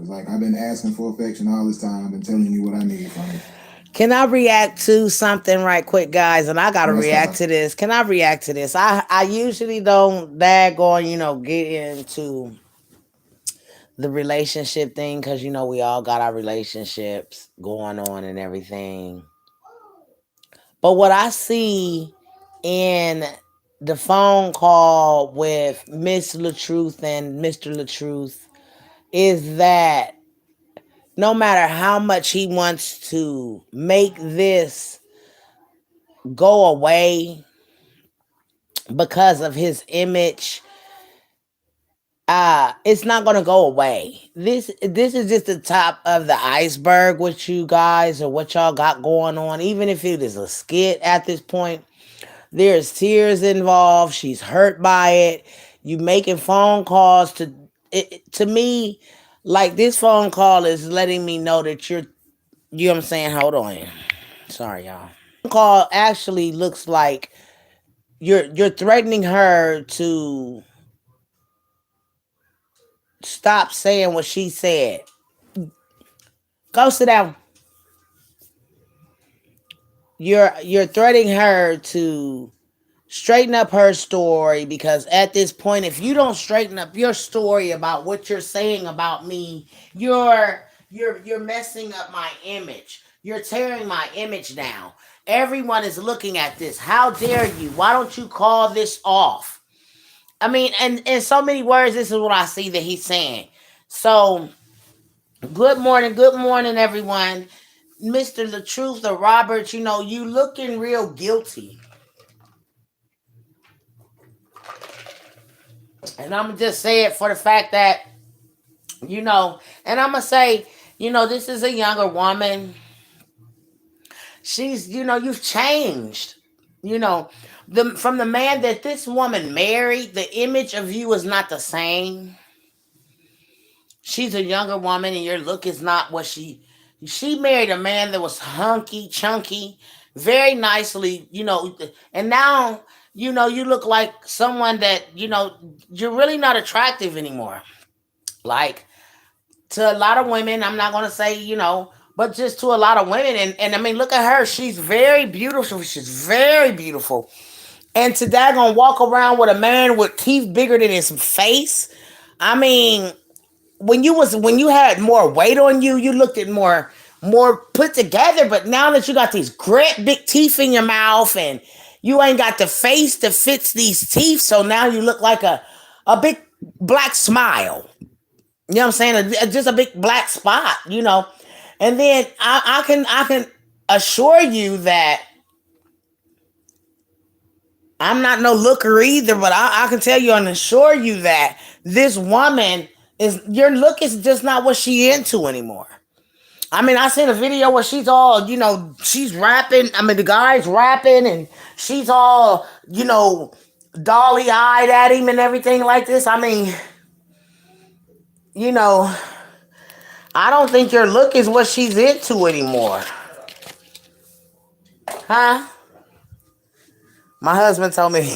Because, like, I've been asking for affection all this time and telling you what I need from you. Can I react to something right quick, guys? And I gotta That's react fine. to this. Can I react to this? I usually don't daggone, get into the relationship thing because we all got our relationships going on and everything. But what I see in the phone call with Miss LaTruth and Mr. LaTruth is that no matter how much he wants to make this go away because of his image, it's not gonna go away. This is just the top of the iceberg with you guys or what y'all got going on. Even if it is a skit at this point, there's tears involved. She's hurt by it. You making phone calls to me, like this phone call is letting me know that you know what I'm saying? Hold on. Sorry, y'all. Call actually looks like you're threatening her to stop saying what she said. Go sit down. You're threatening her to straighten up her story because at this point, if you don't straighten up your story about what you're saying about me, you're messing up my image. You're tearing my image down. Everyone is looking at this. How dare you? Why don't you call this off? I mean, and in so many words, this is what I see that he's saying. So, good morning, everyone. Mr. The Truth, the Robert, you looking real guilty. And I'm gonna just say it for the fact that, and I'm gonna say, this is a younger woman. She's, you've changed. You know, from the man that this woman married, the image of you is not the same. She's a younger woman and your look is not what she married a man that was hunky, chunky, very nicely, and now, you look like someone that, you're really not attractive anymore. Like to a lot of women, I'm not gonna say, but just to a lot of women, and I mean, look at her. She's very beautiful. She's very beautiful. And to that gonna walk around with a man with teeth bigger than his face. I mean, when you had more weight on you, you looked at more put together. But now that you got these great big teeth in your mouth and you ain't got the face that fits these teeth, so now you look like a big black smile. You know what I'm saying? Just a big black spot, And then I can assure you that I'm not no looker either, but I can tell you and assure you that this woman is your look is just not what she into anymore. I mean, I seen a video where she's all, she's rapping. I mean, the guy's rapping and she's all, dolly eyed at him and everything like this. I mean, you know, I don't think your look is what she's into anymore. Huh? My husband told me, look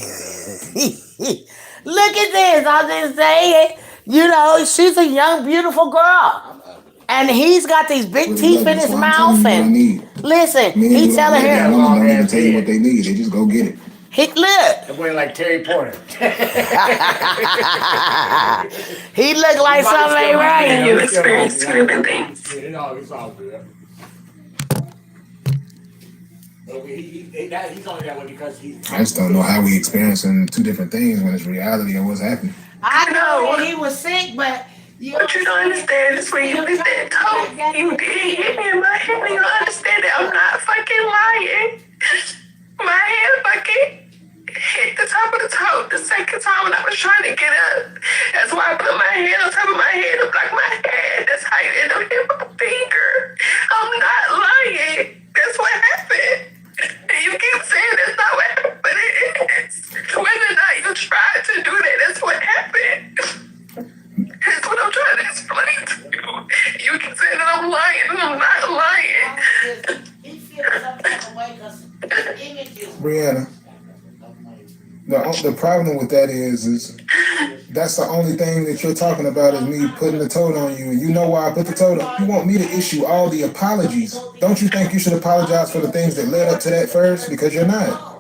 at this. I'm just saying, she's a young, beautiful girl. And he's got these big teeth in That's his why I'm telling mouth. you what I And need. listen, Men he who don't telling like that her, woman don't even tell you what they need. They just go get it. he look. That boy like Terry Porter. He look like something ain't right. You experience certain things. It's all good. He's only that way because he's. I just don't know how we experiencing two different things when it's reality and what's happening. I know when he was sick, but what you don't understand is when you was that toe, you did hit me in my head. You don't understand that I'm not fucking lying. My hand fucking hit the top of the toe the second time when I was trying to get up. That's why I put my hand on top of my head to block my head. That's how you end up hitting my finger. I'm not lying. That's what happened. And you keep saying that's not what happened, but it is. Whether or not you tried to do that, that's what happened. That's what I'm trying to explain to you. You keep saying that I'm lying, and I'm not lying. he feels some type of way because his image is. Brianna, the problem with that is That's the only thing that you're talking about is me putting the tote on you. And you know why I put the tote on? You want me to issue all the apologies. Don't you think you should apologize for the things that led up to that first? Because you're not.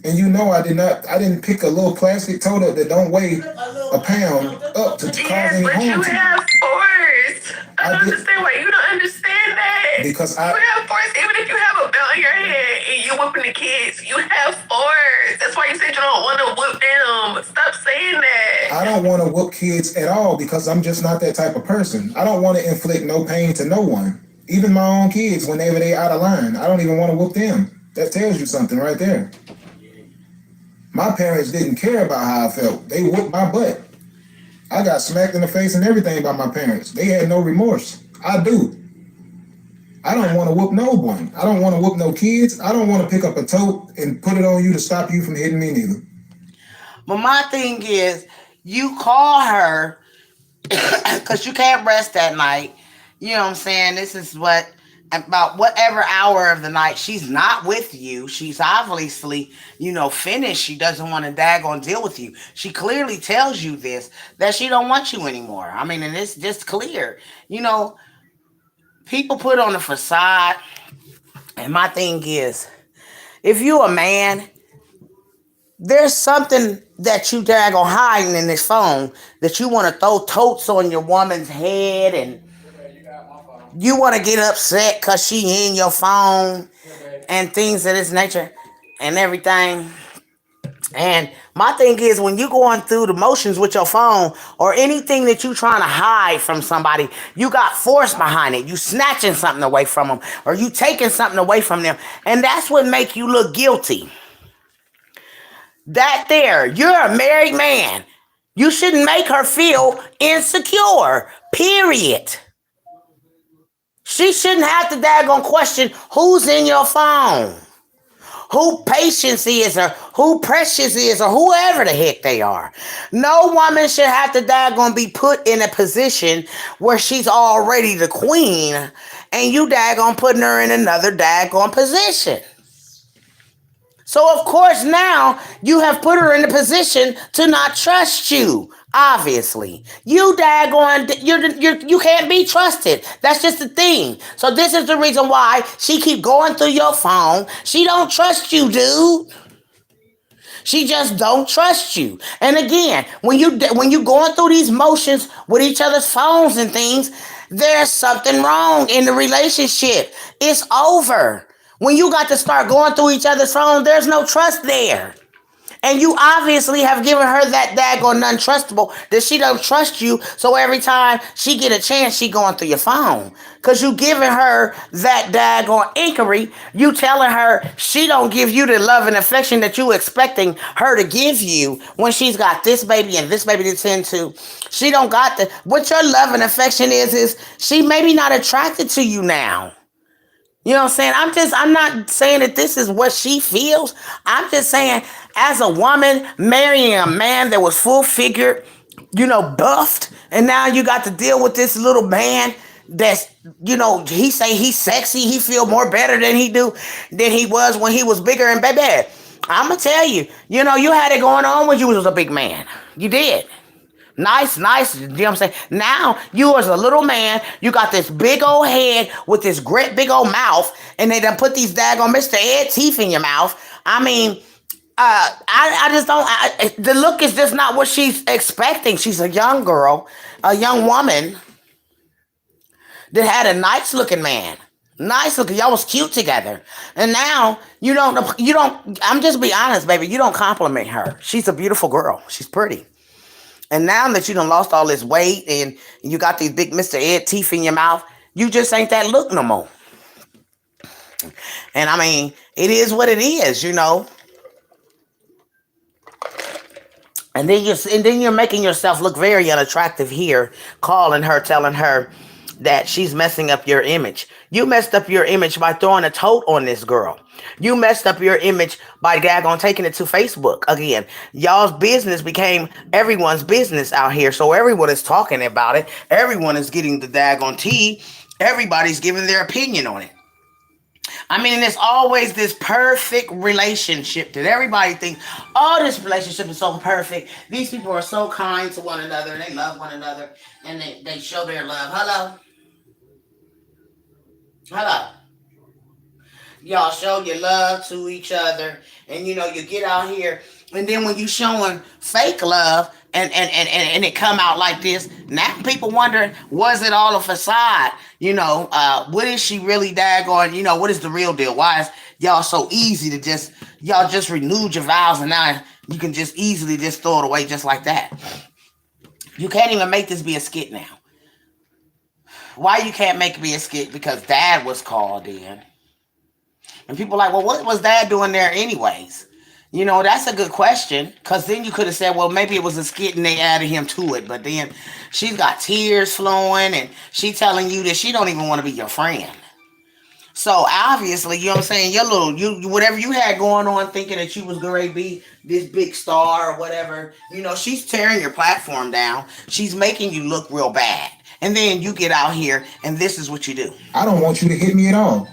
And you know I didn't pick a little plastic tote up that don't weigh a pound up to cause Yes, any but harm you to you. have force. I don't understand why you don't understand that. Because you have force. Even if you have a belt on your head and you're whipping the kids, you have force. That's why you said you don't want to whip them. Stop saying that. I don't want to whoop kids at all because I'm just not that type of person. I don't want to inflict no pain to no one. Even my own kids, whenever they out of line, I don't even want to whoop them. That tells you something right there. My parents didn't care about how I felt. They whooped my butt. I got smacked in the face and everything by my parents. They had no remorse. I do. I don't want to whoop no one. I don't want to whoop no kids. I don't want to pick up a tote and put it on you to stop you from hitting me neither. But my thing is, you call her because you can't rest that night. You know what I'm saying? This is what, about whatever hour of the night she's not with you. She's obviously, finished. She doesn't want to daggone deal with you. She clearly tells you this, that she don't want you anymore. I mean, and it's just clear. People put on a facade. And my thing is, if you a man, there's something that you daggone hiding in this phone that you want to throw totes on your woman's head, and you want to get upset because she in your phone and things of this nature and everything. And my thing is, when you going through the motions with your phone or anything that you trying to hide from somebody, you got force behind it. You snatching something away from them, or you taking something away from them. And that's what make you look guilty. That there, you're a married man. You shouldn't make her feel insecure, period. She shouldn't have to daggone question who's in your phone, who Patience is, or who Precious is, or whoever the heck they are. No woman should have to daggone be put in a position where she's already the queen and you daggone putting her in another daggone position. So, of course, now you have put her in a position to not trust you, obviously. You daggone, you can't be trusted. That's just the thing. So this is the reason why she keep going through your phone. She don't trust you, dude. She just don't trust you. And again, when you going through these motions with each other's phones and things, there's something wrong in the relationship. It's over. When you got to start going through each other's phones, there's no trust there. And you obviously have given her that daggone untrustable that she don't trust you. So every time she get a chance, she going through your phone. Because you giving her that daggone inquiry. You telling her she don't give you the love and affection that you expecting her to give you when she's got this baby and this baby to tend to. She don't got the, what your love and affection is she maybe not attracted to you now. You know what I'm saying? I'm not saying that this is what she feels. I'm just saying, as a woman marrying a man that was full figured, buffed, and now you got to deal with this little man that's, he say he's sexy, he feel more better than he was when he was bigger. And baby, I'm gonna tell you, you had it going on when you was a big man. You did. Nice, you know what I'm saying? Now, you as a little man, you got this big old head with this great big old mouth, and they done put these daggone Mr. Ed teeth in your mouth. I mean, I just don't, the look is just not what she's expecting. She's a young girl, a young woman that had a nice looking man. Nice looking, y'all was cute together. And now, you don't, I'm just be honest, baby, you don't compliment her. She's a beautiful girl. She's pretty. And now that you done lost all this weight and you got these big Mr. Ed teeth in your mouth, you just ain't that look no more. And I mean, it is what it is, And then you're making yourself look very unattractive here, calling her, telling her that she's messing up your image. You messed up your image by throwing a tote on this girl. You messed up your image by daggone taking it to Facebook. Again, y'all's business became everyone's business out here. So everyone is talking about it. Everyone is getting the daggone tea. Everybody's giving their opinion on it. I mean, there's always this perfect relationship that everybody thinks, oh, this relationship is so perfect. These people are so kind to one another. They love one another. And they show their love. Hello? Hello? Y'all show your love to each other. And, you get out here. And then when you showing fake love and it come out like this, now people wondering, was it all a facade? What is she really daggone? What is the real deal? Why is y'all so easy to y'all just renewed your vows and now you can just easily just throw it away just like that? You can't even make this be a skit now. Why you can't make it be a skit? Because Dad was called in. And people are like, well, what was Dad doing there anyways? That's a good question. Because then you could have said, well, maybe it was a skit and they added him to it. But then she's got tears flowing and she telling you that she don't even want to be your friend. So obviously, you know what I'm saying? Your whatever you had going on thinking that you was going to be this big star or whatever, she's tearing your platform down. She's making you look real bad. And then you get out here and this is what you do. I don't want you to hit me at all.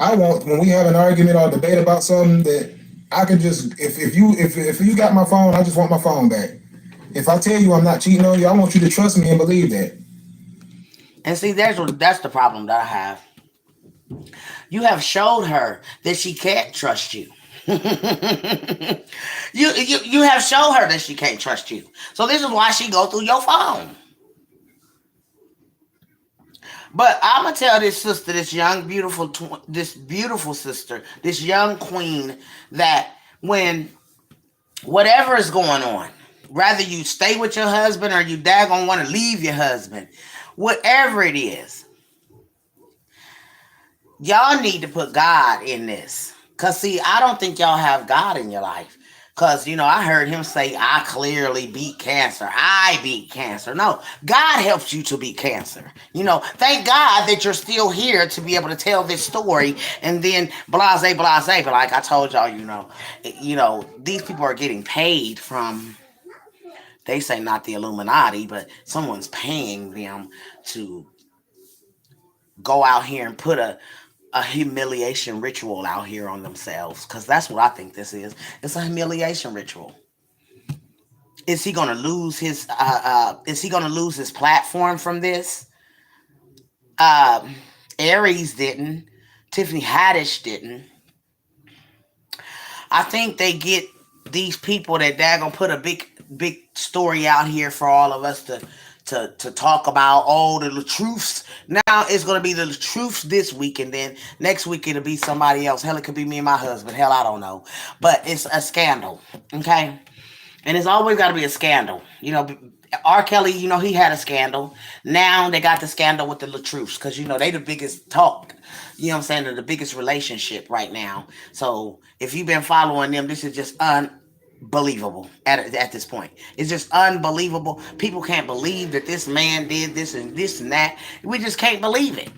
I want, when we have an argument or debate about something, that I can just, if you got my phone, I just want my phone back. If I tell you I'm not cheating on you, I want you to trust me and believe that. And see, that's the problem that I have. You have showed her that she can't trust you. you have showed her that she can't trust you. So this is why she go through your phone. But I'm gonna tell this sister, this young, this beautiful sister, this young queen, that when whatever is going on, rather you stay with your husband or you daggone want to leave your husband, whatever it is, y'all need to put God in this. Because, see, I don't think y'all have God in your life. Because, I heard him say, I clearly beat cancer. I beat cancer. No, God helps you to beat cancer. Thank God that you're still here to be able to tell this story and then blase. But like I told y'all, these people are getting paid from, they say not the Illuminati, but someone's paying them to go out here and put a humiliation ritual out here on themselves, because that's what I think this is. It's a humiliation ritual. Is he gonna lose his platform from this? Aries didn't. Tiffany Haddish didn't. I think they get these people that they're gonna put a big story out here for all of us to talk about. Oh, the truths. Now it's going to be the truths this week, and then next week it'll be somebody else. Hell, it could be me and my husband. Hell, I don't know. But it's a scandal, okay? And it's always got to be a scandal. R. Kelly, he had a scandal. Now they got the scandal with the LaTruths, because, they the biggest talk. You know what I'm saying? They're the biggest relationship right now. So if you've been following them, this is just unbelievable at this point. It's just unbelievable. People can't believe that this man did this and that. We just can't believe it.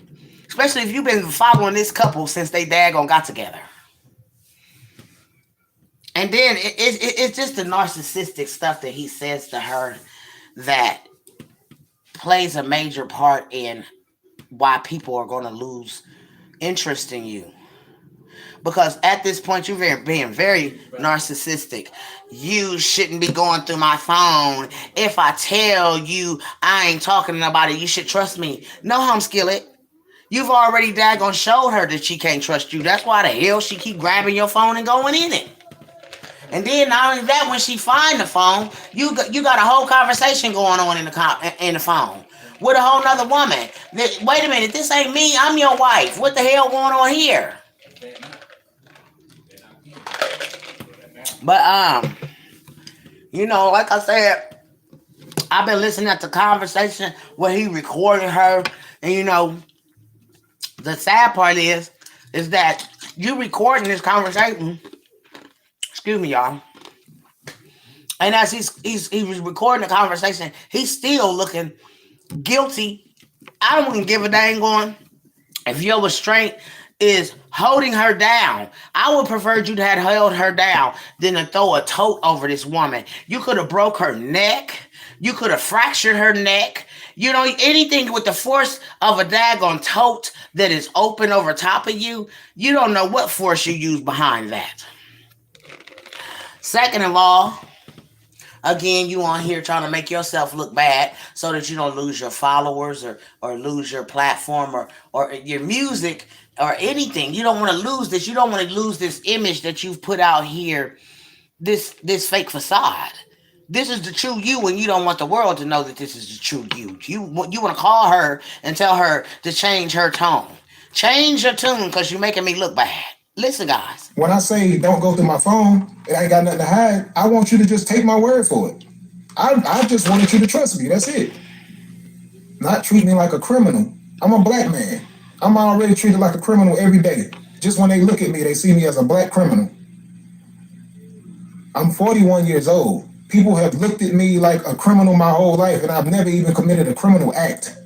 Especially if you've been following this couple since they daggone got together. And then it's just the narcissistic stuff that he says to her that plays a major part in why people are going to lose interest in you. Because at this point, you're being very narcissistic. You shouldn't be going through my phone. If I tell you I ain't talking to nobody, you should trust me. No, Skillet. You've already daggone showed her that she can't trust you. That's why the hell she keep grabbing your phone and going in it. And then not only that, when she find the phone, you got a whole conversation going on in the phone with a whole nother woman. Wait a minute, this ain't me. I'm your wife. What the hell going on here? But like I said, I've been listening to the conversation where he recorded her, and the sad part is that you recording this conversation. Excuse me, y'all. And as he was recording the conversation, he's still looking guilty. I don't even give a dang on if your restraint is holding her down. I would prefer you to have held her down than to throw a tote over this woman. You could have broke her neck. You could have fractured her neck. You know, anything with the force of a daggone tote that is open over top of you, you don't know what force you use behind that. Second of all, again, you on here trying to make yourself look bad so that you don't lose your followers or lose your platform or your music or anything. You don't want to lose this. You don't want to lose this image that you've put out here, this fake facade. This is the true you, and you don't want the world to know that this is the true you. You want to call her and tell her to change her tone. Change your tune because you're making me look bad. Listen, guys. When I say don't go through my phone, it ain't got nothing to hide. I want you to just take my word for it. I just wanted you to trust me. That's it. Not treat me like a criminal. I'm a black man. I'm already treated like a criminal every day. Just when they look at me, they see me as a black criminal. I'm 41 years old. People have looked at me like a criminal my whole life, and I've never even committed a criminal act.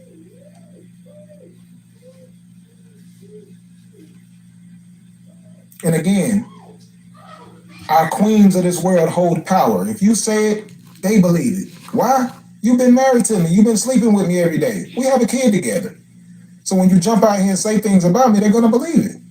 And again, our queens of this world hold power. If you say it, they believe it. Why? You've been married to me. You've been sleeping with me every day. We have a kid together. So when you jump out here and say things about me, they're going to believe it.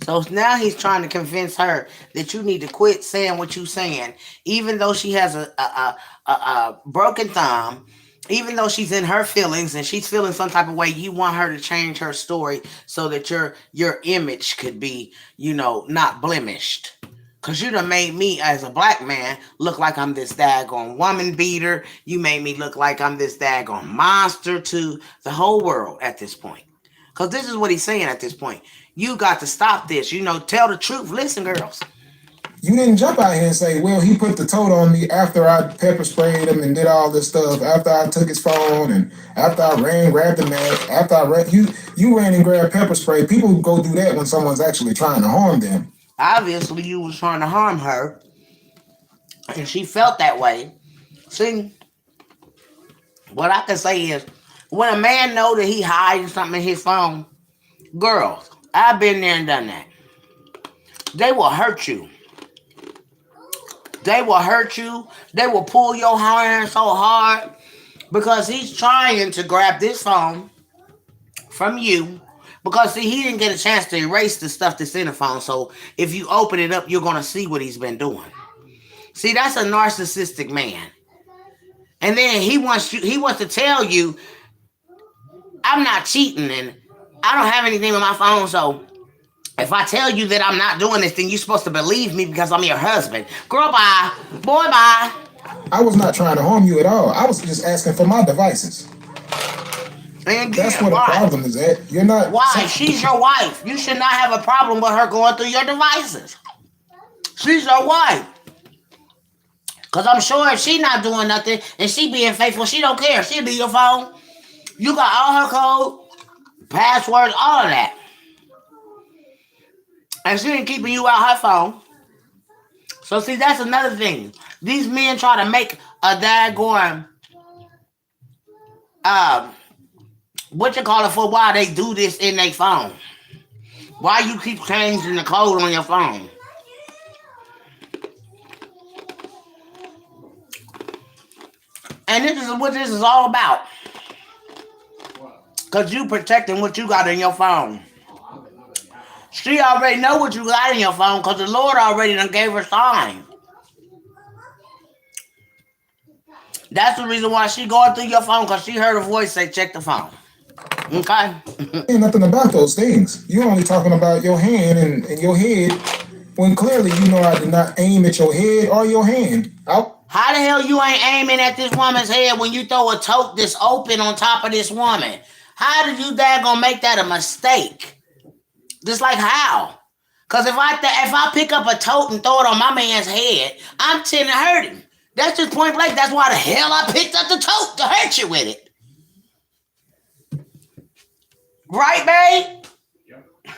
So now he's trying to convince her that you need to quit saying what you're saying, even though she has a broken thumb, even though she's in her feelings and she's feeling some type of way. You want her to change her story so that your image could be, not blemished. Because you done made me, as a black man, look like I'm this daggone woman beater. You made me look like I'm this daggone monster to the whole world at this point. Because this is what he's saying at this point. You got to stop this. Tell the truth. Listen, girls. You didn't jump out here and say, well, he put the tote on me after I pepper sprayed him and did all this stuff, after I took his phone and after I grabbed the mat, after I ran, you ran and grabbed pepper spray. People go do that when someone's actually trying to harm them. Obviously, you was trying to harm her, and she felt that way. See, what I can say is, when a man know that he hiding something in his phone, girls, I've been there and done that. They will hurt you. They will hurt you. They will pull your hair so hard because he's trying to grab this phone from you. Because, see, he didn't get a chance to erase the stuff that's in the phone. So if you open it up, you're going to see what he's been doing. See, that's a narcissistic man. And then he wants to tell you, I'm not cheating and I don't have anything on my phone. So if I tell you that I'm not doing this, then you're supposed to believe me because I'm your husband. Girl, bye. Boy, bye. I was not trying to harm you at all. I was just asking for my devices. And that's where the problem is at. You're not. Why? She's your wife. You should not have a problem with her going through your devices. She's your wife. Because I'm sure if she not doing nothing and she being faithful, she don't care. She'll be your phone. You got all her code, passwords, all of that. And she ain't keeping you out her phone. So see, that's another thing. These men try to make a daggone for why they do this in their phone. Why you keep changing the code on your phone? And this is what this is all about. Because you protecting what you got in your phone. She already know what you got in your phone because the Lord already done gave her sign. That's the reason why she going through your phone, because she heard a voice say, check the phone. Okay? Ain't nothing about those things. You're only talking about your hand and your head, when clearly you know I did not aim at your head or your hand. How the hell you ain't aiming at this woman's head when you throw a tote that's open on top of this woman? How did you daggone make that a mistake? Just like how? Because if I pick up a tote and throw it on my man's head, I'm tending to hurt him. That's just point blank. That's why the hell I picked up the tote, to hurt you with it. Right, babe? Yep.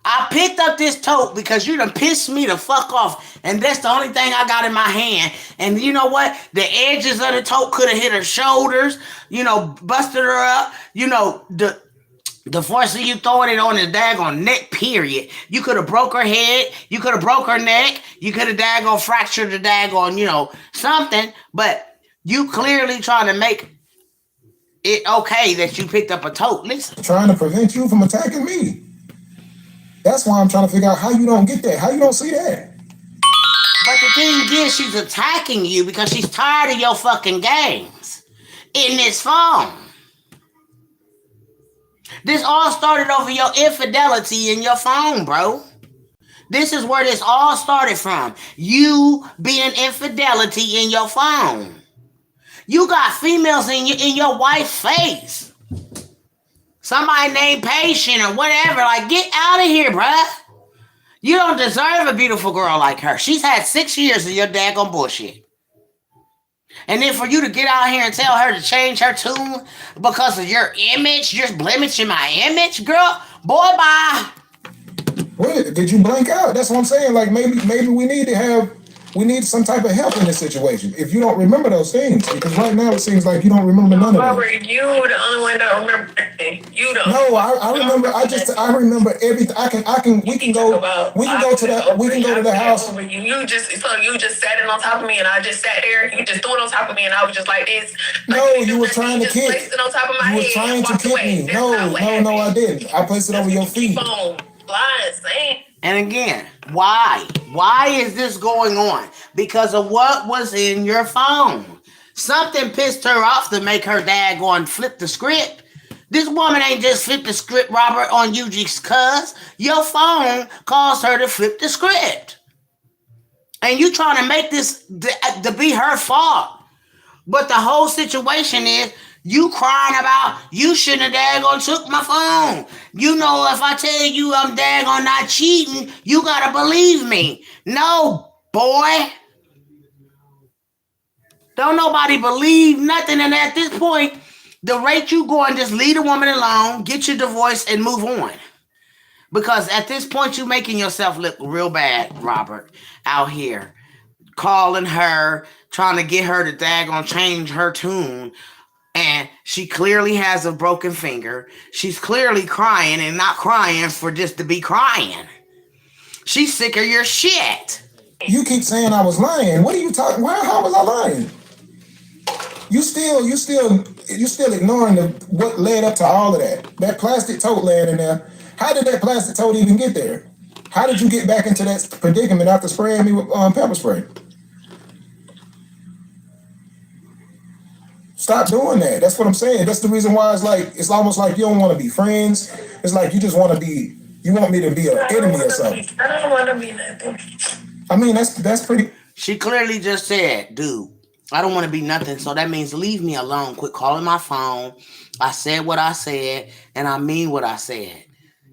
I picked up this tote because you done pissed me the fuck off. And that's the only thing I got in my hand. And you know what? The edges of the tote could have hit her shoulders, busted her up. The force of you throwing it on the daggone neck, period. You could have broke her head. You could have broke her neck. You could have daggone fractured the daggone, something. But you clearly trying to make it okay that you picked up a tote. Listen. Trying to prevent you from attacking me. That's why I'm trying to figure out how you don't get that. How you don't see that? But the thing is, she's attacking you because she's tired of your fucking games in this phone. This all started over your infidelity in your phone, bro. This is where this all started from. You being infidelity in your phone. You got females in your wife's face. Somebody named Patient or whatever. Like, get out of here, bruh. You don't deserve a beautiful girl like her. She's had 6 years of your daggone bullshit. And then for you to get out here and tell her to change her tune because of your image, just blemishing my image, girl, boy, bye. What? Did you blank out? That's what I'm saying. Like, maybe we need some type of help in this situation. If you don't remember those things, because right now it seems like you don't remember none of them. Robert, you the only one that remember everything. You don't. No, I remember. I remember everything. We can go to the house. You just sat in on top of me, and I just sat there. You just threw it on top of me, and I was just like this. No, you were trying to kick. Placed it on top of my head. You were trying to kick me. No, I didn't. I placed it over your feet. Keep on lying, saying. And again, why? Why is this going on? Because of what was in your phone. Something pissed her off to make her daggone flip the script. This woman ain't just flip the script, Robert, on you just cuz. Your phone caused her to flip the script. And you trying to make this to be her fault. But the whole situation is, you crying about, you shouldn't have daggone took my phone. You know, if I tell you I'm daggone not cheating, you gotta believe me. No, boy. Don't nobody believe nothing. And at this point, the rate you going, just leave the woman alone, get your divorce, and move on. Because at this point, you making yourself look real bad, Robert, out here. Calling her, trying to get her to daggone change her tune. And she clearly has a broken finger. She's clearly crying and not crying for just to be crying. She's sick of your shit. You keep saying I was lying. What are you talking? How was I lying? You still ignoring what led up to all of that. That plastic tote laying in there. How did that plastic tote even get there? How did you get back into that predicament after spraying me with pepper spray? Stop doing that. That's what I'm saying. That's the reason why it's almost like you don't want to be friends. It's like you just want to be, you want me to be an enemy or something. I don't want to be nothing. I mean, that's pretty. She clearly just said, dude, I don't want to be nothing. So that means leave me alone. Quit calling my phone. I said what I said, and I mean what I said.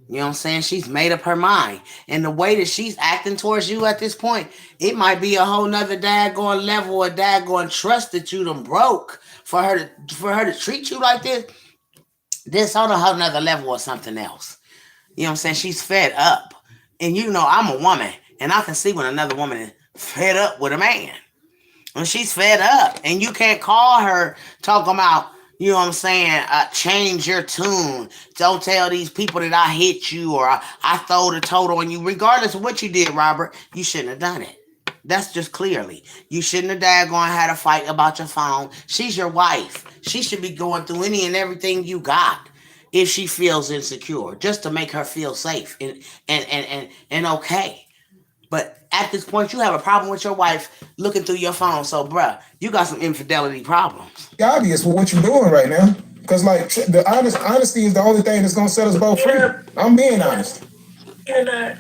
You know what I'm saying? She's made up her mind. And the way that she's acting towards you at this point, it might be a whole nother daggone level of daggone trust that you done broke for her to treat you like this. This on a whole nother level or something else. You know what I'm saying? She's fed up. And you know, I'm a woman, and I can see when another woman is fed up with a man. When she's fed up, and you can't call her talking about, you know what I'm saying, change your tune. Don't tell these people that I hit you or I throw the tote on you. Regardless of what you did, Robert, you shouldn't have done it. That's just clearly. You shouldn't have daggone had a fight about your phone. She's your wife. She should be going through any and everything you got if she feels insecure, just to make her feel safe and okay. But at this point, you have a problem with your wife looking through your phone. So, bruh, you got some infidelity problems. It's obvious with what you're doing right now. Because, like, the honesty is the only thing that's going to set us both free. I'm being honest. You're not.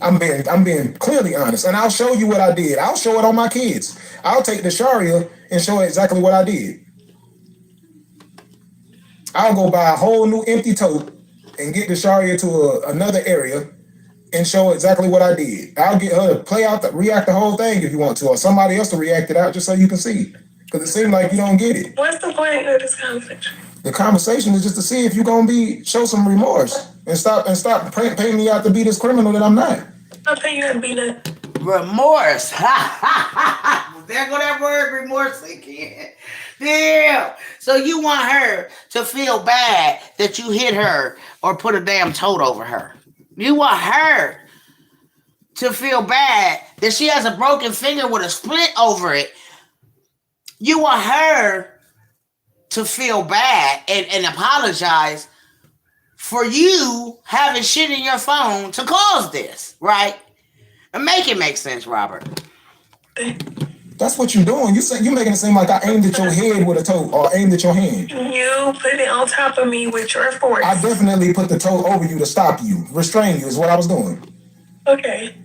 I'm being clearly honest. And I'll show you what I did. I'll show it on my kids. I'll take the Sharia and show exactly what I did. I'll go buy a whole new empty tote and get the Sharia to another area and show exactly what I did. I'll get her to react the whole thing if you want to, or somebody else to react it out just so you can see. Because it seems like you don't get it. What's the point of this conversation? The conversation is just to see if you're gonna show some remorse and stop painting me out to be this criminal that I'm not. I'll pay you to be nothing. Remorse. There go that word remorse again. Damn. So you want her to feel bad that you hit her or put a damn toad over her. You want her to feel bad that she has a broken finger with a split over it. You want her to feel bad and apologize for you having shit in your phone to cause this, right? And make it make sense, Robert. That's what you're doing. You're making it seem like I aimed at your head with a toe or aimed at your hand. You put it on top of me with your force. I definitely put the toe over you to stop you, restrain you is what I was doing. Okay.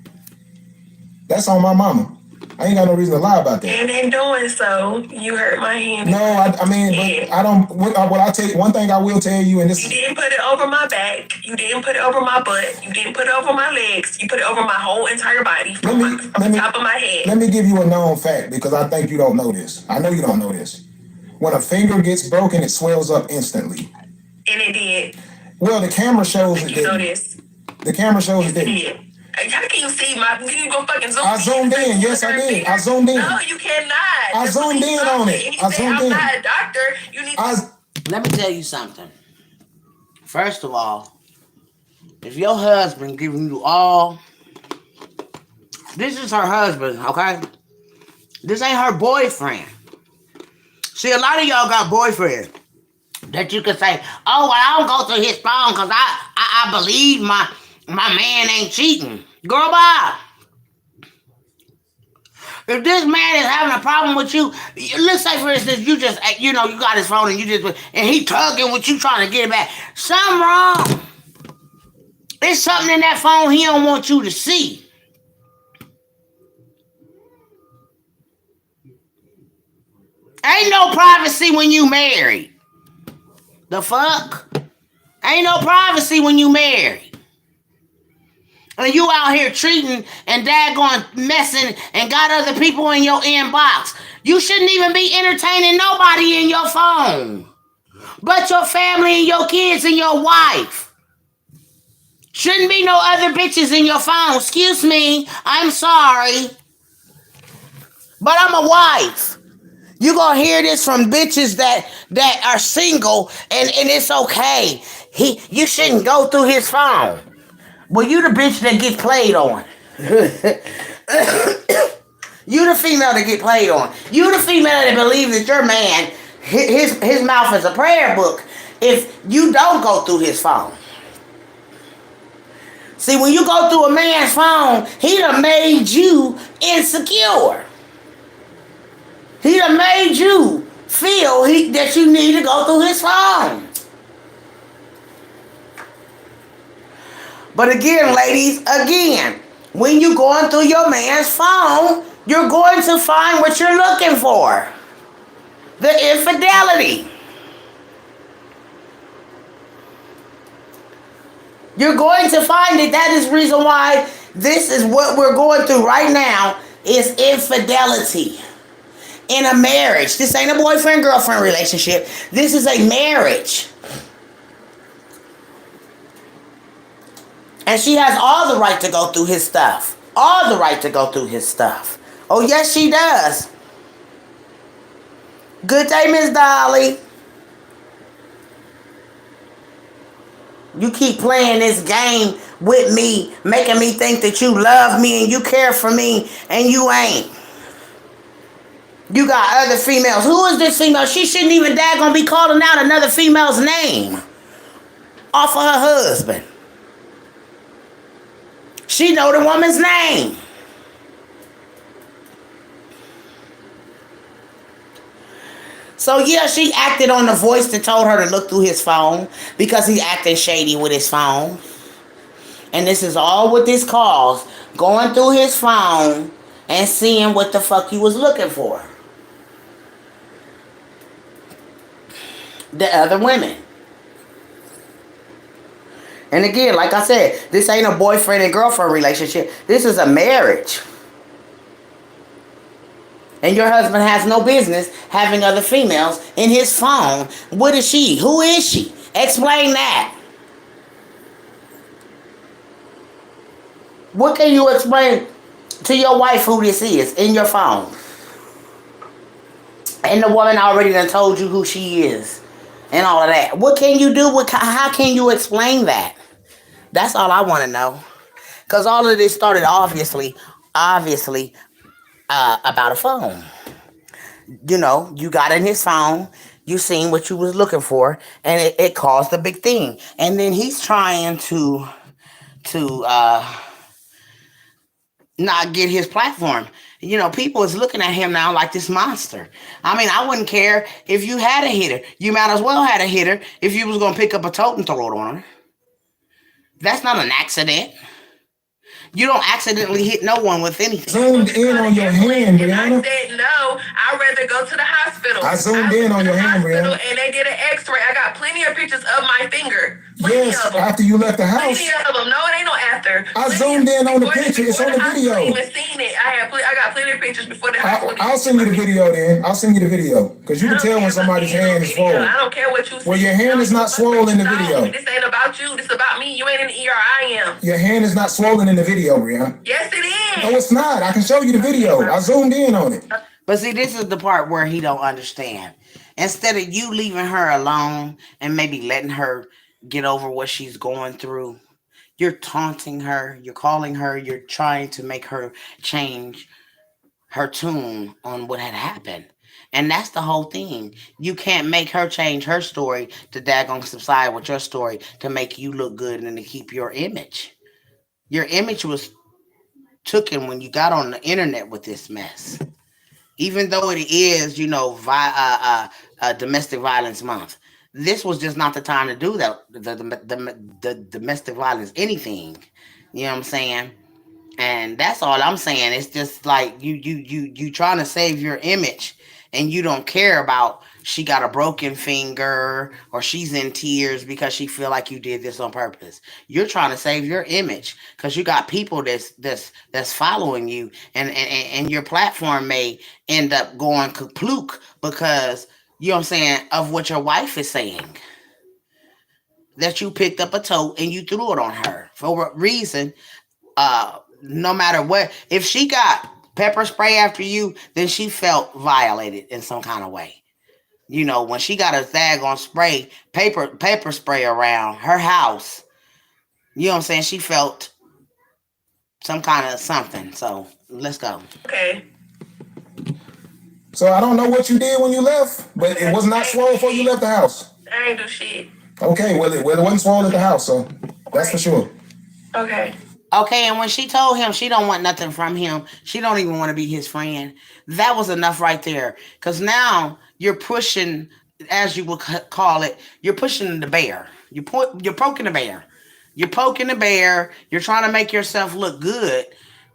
That's on my mama. I ain't got no reason to lie about that. And in doing so, you hurt my hand. No, I mean, but I don't. What I take one thing I will tell you, and this You didn't put it over my back. You didn't put it over my butt. You didn't put it over my legs. You put it over my whole entire body from the top of my head. Let me give you a known fact because I think you don't know this. I know you don't know this. When a finger gets broken, it swells up instantly. And it did. Well, the camera shows it. You know this. The camera shows it It didn't. did. How can you see my? Can you go fucking zoom? I zoomed in. Yes, I did. I zoomed in. No, you cannot. I zoomed in on it. I zoomed in. I'm not a doctor. You need to. Let me tell you something. First of all, if your husband giving you all, this is her husband, okay? This ain't her boyfriend. See, a lot of y'all got boyfriends that you can say, oh, well, I don't go through his phone because I believe my man ain't cheating. Girl, bye. If this man is having a problem with you, let's say for instance, you just, you got his phone and he tugging with you trying to get it back. Something wrong. There's something in that phone he don't want you to see. Ain't no privacy when you married. The fuck? Ain't no privacy when you married. And you out here treating and daggone messing and got other people in your inbox. You shouldn't even be entertaining nobody in your phone. But your family and your kids and your wife. Shouldn't be no other bitches in your phone. Excuse me. I'm sorry. But I'm a wife. You gonna hear this from bitches that are single and it's okay. You shouldn't go through his phone. Well, you the bitch that gets played on. You the female that get played on. You the female that believe that your man, his mouth is a prayer book if you don't go through his phone. See, when you go through a man's phone, he done made you insecure. He done made you feel that you need to go through his phone. But again, ladies, when you're going through your man's phone, you're going to find what you're looking for. The infidelity. You're going to find that is the reason why this is what we're going through right now is infidelity. In a marriage. This ain't a boyfriend-girlfriend relationship. This is a marriage. And she has all the right to go through his stuff. All the right to go through his stuff. Oh, yes, she does. Good day, Miss Dolly. You keep playing this game with me, making me think that you love me and you care for me, and you ain't. You got other females. Who is this female? She shouldn't even daggone be calling out another female's name off of her husband. She know the woman's name. So yeah, she acted on the voice that told her to look through his phone because he acting shady with his phone. And this is all what this calls. Going through his phone and seeing what the fuck he was looking for. The other women. And again, like I said, this ain't a boyfriend and girlfriend relationship. This is a marriage. And your husband has no business having other females in his phone. What is she? Who is she? Explain that. What can you explain to your wife who this is in your phone. And the woman already done told you who she is and all of that. What can you do? How can you explain that? That's all I want to know. Because all of this started obviously, about a phone. You know, you got in his phone, you seen what you was looking for, and it caused a big thing. And then he's trying to not get his platform. You know, people is looking at him now like this monster. I mean, I wouldn't care if you had a hitter. You might as well had a hitter if you was gonna pick up a tote and throw it on her. That's not an accident. You don't accidentally hit no one with anything. Zoomed in on your hand, And I Brianna. said, no, I'd rather go to the hospital. I zoomed in on your hand, Brianna. And they did an x-ray. I got plenty of pictures of my finger. Plenty Yes, of them. after you left the house. Plenty of them. No, it ain't no after. I zoomed in on the picture. It's on the video. I even seen it. I got plenty of pictures before the hospital. I'll send you the video then. I'll send you the video. Because you can tell when somebody's hand is swollen. I don't care what you see. Well, your hand is not swollen in the video. This ain't about you. This is about me. You ain't in the ER. I am. Your hand is not swollen in the video, Brianna. Yes, it is. No, it's not. I can show you the video. I zoomed in on it. But see, this is the part where he don't understand. Instead of you leaving her alone and maybe letting her get over what she's going through, you're taunting her, you're calling her, you're trying to make her change her tune on what had happened. And that's the whole thing. You can't make her change her story to daggone subside with your story to make you look good and to keep your image. Your image was taken when you got on the internet with this mess. Even though it is, you know, domestic violence month, this was just not the time to do that. The domestic violence, anything, you know what I'm saying? And that's all I'm saying. It's just like you trying to save your image, and you don't care about she got a broken finger or she's in tears because she feel like you did this on purpose. You're trying to save your image because you got people that's following you, and your platform may end up going kaplook because, you know what I'm saying, of what your wife is saying. That you picked up a tote and you threw it on her for what reason? No matter what, if she got pepper spray after you, then she felt violated in some kind of way. You know, when she got a daggone spray, paper spray around her house, you know what I'm saying? She felt some kind of something. So let's go. Okay. So I don't know what you did when you left, but it was not swollen before you left the house. I ain't do shit. Okay, well, it wasn't swollen at the house, so that's for sure. Okay. Okay, and when she told him she don't want nothing from him, she don't even want to be his friend. That was enough right there. Because now you're pushing, as you would call it, you're pushing the bear. You're poking the bear. You're poking the bear. You're trying to make yourself look good.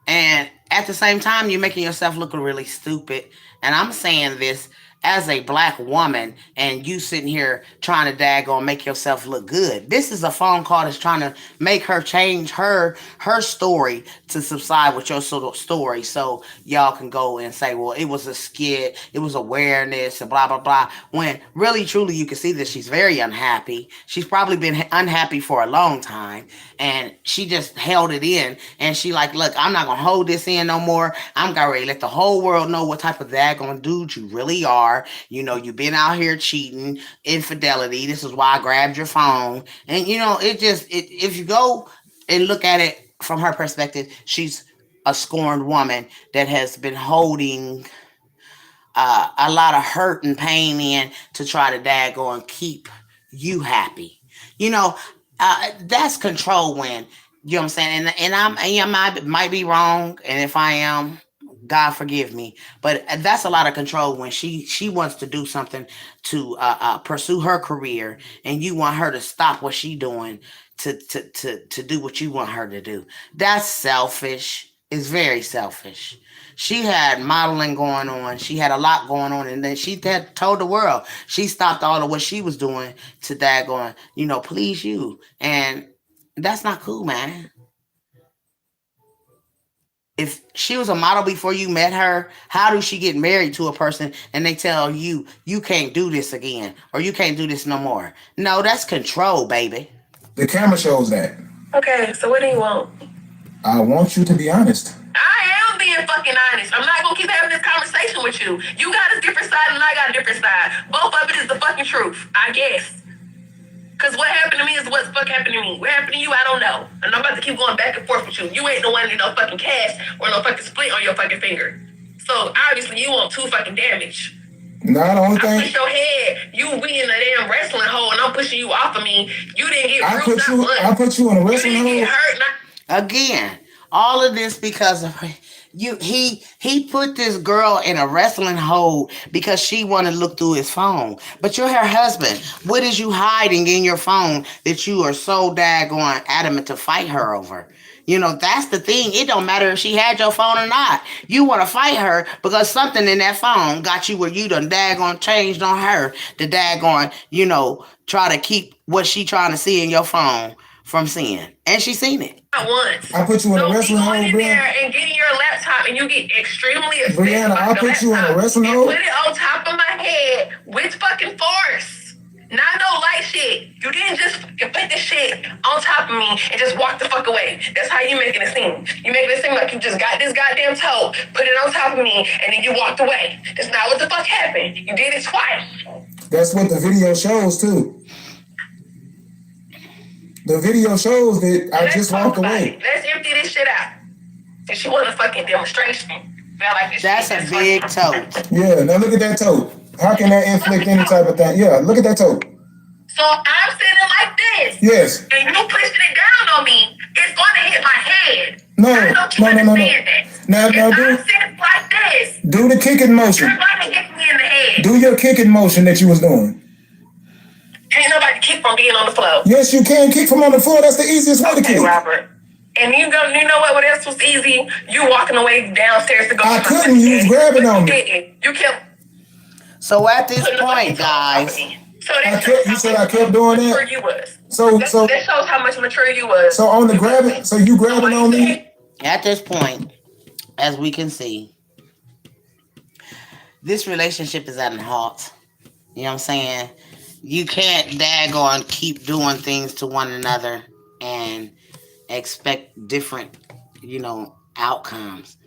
And at the same time, you're making yourself look really stupid. And I'm saying this as a black woman, and you sitting here trying to daggone make yourself look good. This is a phone call that's trying to make her change her story to subside with your sort of story, so y'all can go and say, well, it was a skit, it was awareness, and blah, blah, blah. When really, truly, you can see that she's very unhappy. She's probably been unhappy for a long time, and she just held it in, and she like, look, I'm not going to hold this in no more. I'm going to let the whole world know what type of daggone dude you really are. You know, you've been out here cheating, infidelity. This is why I grabbed your phone. And, you know, if you go and look at it from her perspective, she's a scorned woman that has been holding a lot of hurt and pain in to try to daggone keep you happy. You know, that's control when, you know what I'm saying? And I might be wrong. And if I am, God forgive me, but that's a lot of control when she wants to do something to pursue her career, and you want her to stop what she's doing to do what you want her to do. That's selfish. It's very selfish. She had modeling going on. She had a lot going on, and then she had told the world she stopped all of what she was doing to daggone, you know, please you, and that's not cool, man. If she was a model before you met her, how do she get married to a person and they tell you, you can't do this again or you can't do this no more? No, that's control, baby. The camera shows that. Okay, so what do you want? I want you to be honest. I am being fucking honest. I'm not gonna keep having this conversation with you. You got a different side and I got a different side. Both of it is the fucking truth, I guess. Cause what happened to me is what the fuck happened to me. What happened to you, I don't know. And I'm about to keep going back and forth with you. You ain't the one in no fucking cast or no fucking split on your fucking finger. So obviously you want too fucking damage. Nah, the only I thing push your head. You be in the damn wrestling hole and I'm pushing you off of me. You didn't get I bruised, not blood. put you in a You wrestling didn't get hole. hurt, not Again, all of this because of you. He put this girl in a wrestling hole because she wanted to look through his phone. But you're her husband. What is you hiding in your phone that you are so daggone adamant to fight her over? You know, that's the thing. It don't matter if she had your phone or not. You want to fight her because something in that phone got you where you done daggone changed on her to daggone, you know, try to keep what she trying to see in your phone from seeing. And she seen it. once. I put you in a Don't be wrestling hole, going in there Brianna. and getting your laptop and you get extremely upset. Brianna, about I the put you in a laptop wrestling and hole. put it on top of my head with fucking force. Not no light shit. You didn't just fucking put this shit on top of me and just walk the fuck away. That's how you making it seem. You making it seem like you just got this goddamn toe, put it on top of me, and then you walked away. That's not what the fuck happened. You did it twice. That's what the video shows too. The video shows that I Let's just talk walked about away. it. Let's empty this shit out. If she want a fucking demonstration, felt like this That's shit a just big fucking- tote. Yeah, now look at that toe. How can that inflict any type of thing? Yeah, look at that toe. So I'm sitting like this. Yes. And you pushing it down on me, it's gonna hit my head. No, I don't you no, no, no, no. understand that. Now, If now I'm do sitting like this, the kicking motion. you're gonna hit me in the head. Do your kicking motion that you was doing. Ain't nobody kick from being on the floor. Yes, you can kick from on the floor. That's the easiest way to Okay, kick. Robert. And you know what else was easy? You walking away downstairs to go. I to my couldn't. You was daddy. grabbing on You me. didn't. You kept So at this putting the fucking point, toe on top of guys, me. So I that kept. shows You how said much I kept doing mature that. you was. So That shows how much mature you was. so on the grabbing. So you grabbing on me. at this point, as we can see, this relationship is at a halt. You know what I'm saying? You can't daggone keep doing things to one another and expect different, you know, outcomes.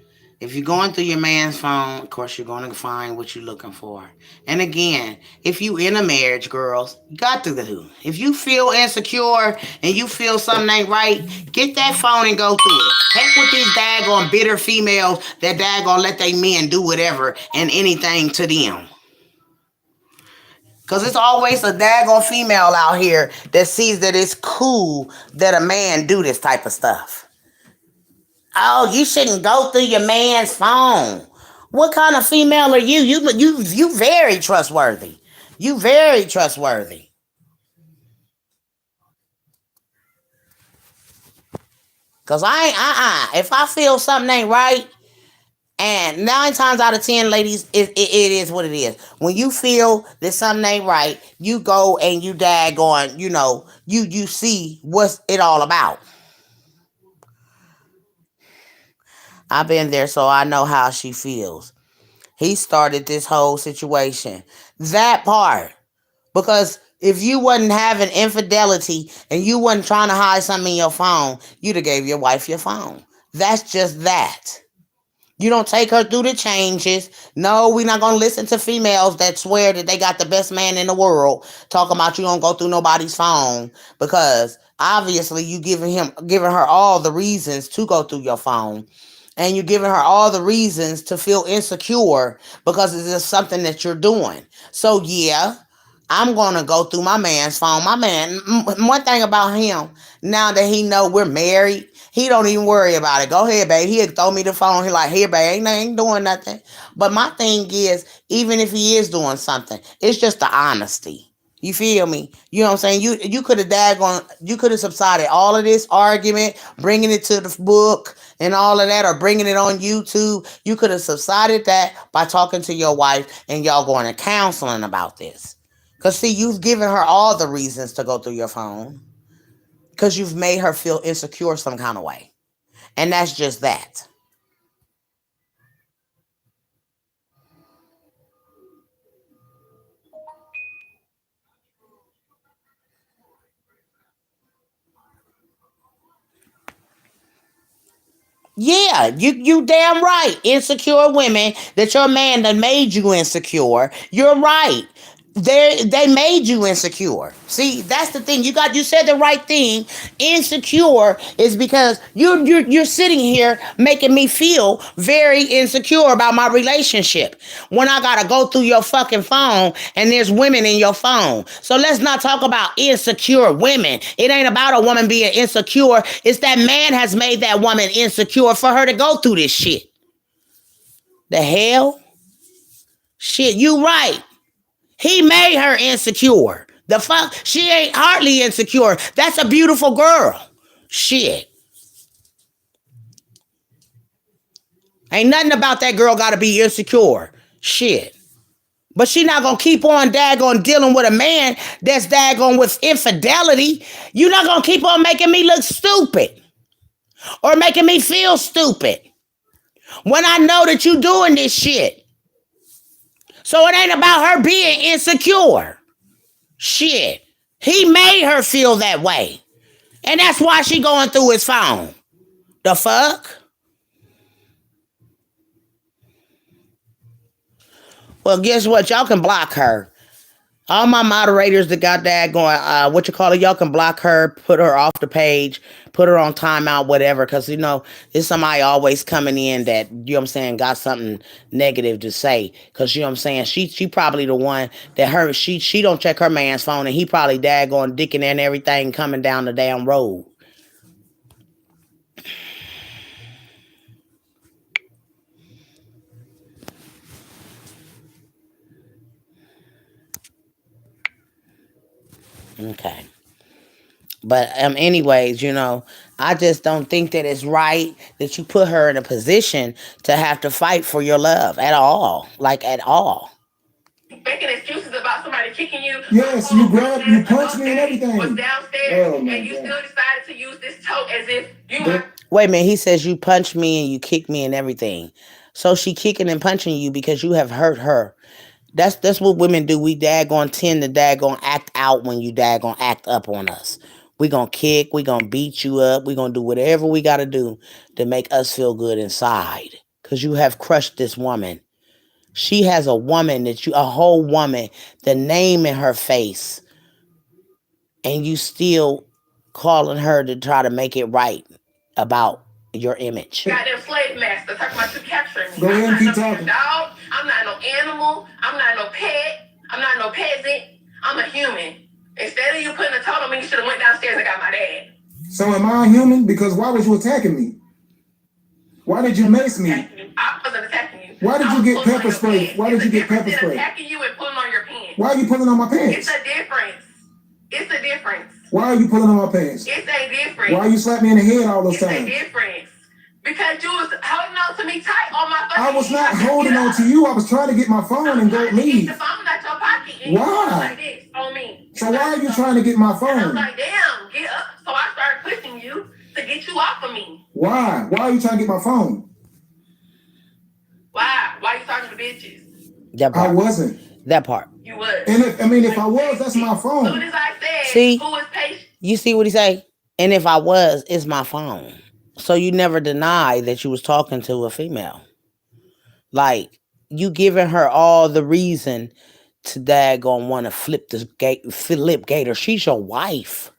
If you're going through your man's phone, of course you're going to find what you're looking for. And again, if you in a marriage, girls, you got to do. If you feel insecure and you feel something ain't right, get that phone and go through it. Heck with these daggone bitter females that daggone let they men do whatever and anything to them. Because it's always a daggone female out here that sees that it's cool that a man do this type of stuff. Oh, you shouldn't go through your man's phone. What kind of female are you? You very trustworthy. You very trustworthy. Cause I ain't if I feel something ain't right, and 9 times out of 10, ladies, it is what it is. When you feel that something ain't right, you go and you daggone, you know, you see what's it all about. I've been there, so I know how she feels. He started this whole situation. That part. Because if you wasn't having infidelity and you wasn't trying to hide something in your phone, you'd have gave your wife your phone. That's just that. You don't take her through the changes. No, we're not going to listen to females that swear that they got the best man in the world talking about you don't go through nobody's phone because obviously you giving her all the reasons to go through your phone. And you're giving her all the reasons to feel insecure because it's just something that you're doing. So yeah, I'm going to go through my man's phone. My man, one thing about him, now that he know we're married, he don't even worry about it. Go ahead, babe. He'll throw me the phone. He like, here, babe, ain't doing nothing. But my thing is, even if he is doing something, it's just the honesty. You feel me? You know what I'm saying? You could have subsided all of this argument, bringing it to the book and all of that, or bringing it on YouTube. You could have subsided that by talking to your wife and y'all going to counseling about this. Because see, you've given her all the reasons to go through your phone because you've made her feel insecure some kind of way. And that's just that. Yeah, you damn right. Insecure women that your man done made you insecure. You're right. They made you insecure. See, that's the thing. You said the right thing. Insecure is because you're sitting here making me feel very insecure about my relationship when I gotta go through your fucking phone and there's women in your phone. So let's not talk about insecure women. It ain't about a woman being insecure. It's that man has made that woman insecure for her to go through this shit. The hell? Shit, you right. He made her insecure. The fuck? She ain't hardly insecure. That's a beautiful girl. Shit. Ain't nothing about that girl gotta be insecure. Shit. But she not gonna keep on daggone dealing with a man that's daggone with infidelity. You're not gonna keep on making me look stupid or making me feel stupid when I know that you doing this shit. So it ain't about her being insecure. Shit. He made her feel that way. And that's why she going through his phone. The fuck? Well, guess what? Y'all can block her. All my moderators that got that going, y'all can block her, put her off the page, put her on timeout, whatever, because, there's somebody always coming in that, got something negative to say, because, she probably the one that she don't check her man's phone, and he probably daggone dicking and everything coming down the damn road. Okay. But anyways, I just don't think that it's right that you put her in a position to have to fight for your love at all. Like, at all. Making excuses about somebody kicking you. Yes, you grabbed, you punched me and everything. Was downstairs, Oh, and you still decided to use this tote as if you were. Wait a minute, he says you punched me and you kicked me and everything. So she kicking and punching you because you have hurt her. That's what women do. We daggone tend to daggone act out when you daggone act up on us. We gonna kick, we gonna beat you up, we gonna do whatever we gotta do to make us feel good inside. Because you have crushed this woman. She has a whole woman, the name in her face. And you still calling her to try to make it right about your image. Goddamn slave master talking about you capturing me. Go ahead and keep I'm not no talking. dog. I'm not no animal. I'm not no pet. I'm not no peasant. I'm a human. Instead of you putting a tote on me, you should have went downstairs and got my dad. So am I human? Because why was you attacking me? Why did you mace me? I wasn't attacking you. Why did you get pepper spray? Why did you get pepper spray? Attacking you and pulling on your pants. Why are you pulling on my pants? It's a difference. It's a difference. Why are you pulling on my pants? It's a difference. Why you slap me in the head all those It's times? a difference. Because you was holding on to me tight on my fucking I was not head. holding on to you. I was trying to get my phone and go leave. The phone out your pocket. And Why? You like this on me. So why are you trying to get my And I was phone? like, damn, get up. So I started pushing you to get you off of me. Why? Why are you trying to get my phone? Why? Why you talking to bitches? That I part. wasn't. That part. You was. And if I was, that's my As soon phone. as I said, See? who is patient? You see what he say? And if I was, it's my phone. So you never deny that you was talking to a female. Like, you giving her all the reason to daggone want to flip Gator. She's your wife.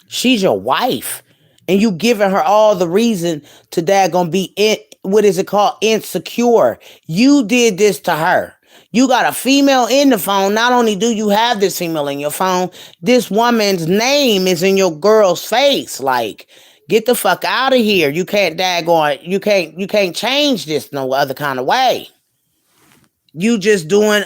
She's your wife. And you giving her all the reason to daggone be insecure. You did this to her. You got a female in the phone. Not only do you have this female in your phone, this woman's name is in your girl's face. Like, get the fuck out of here. You can't daggone, you can't change this no other kind of way. You just doing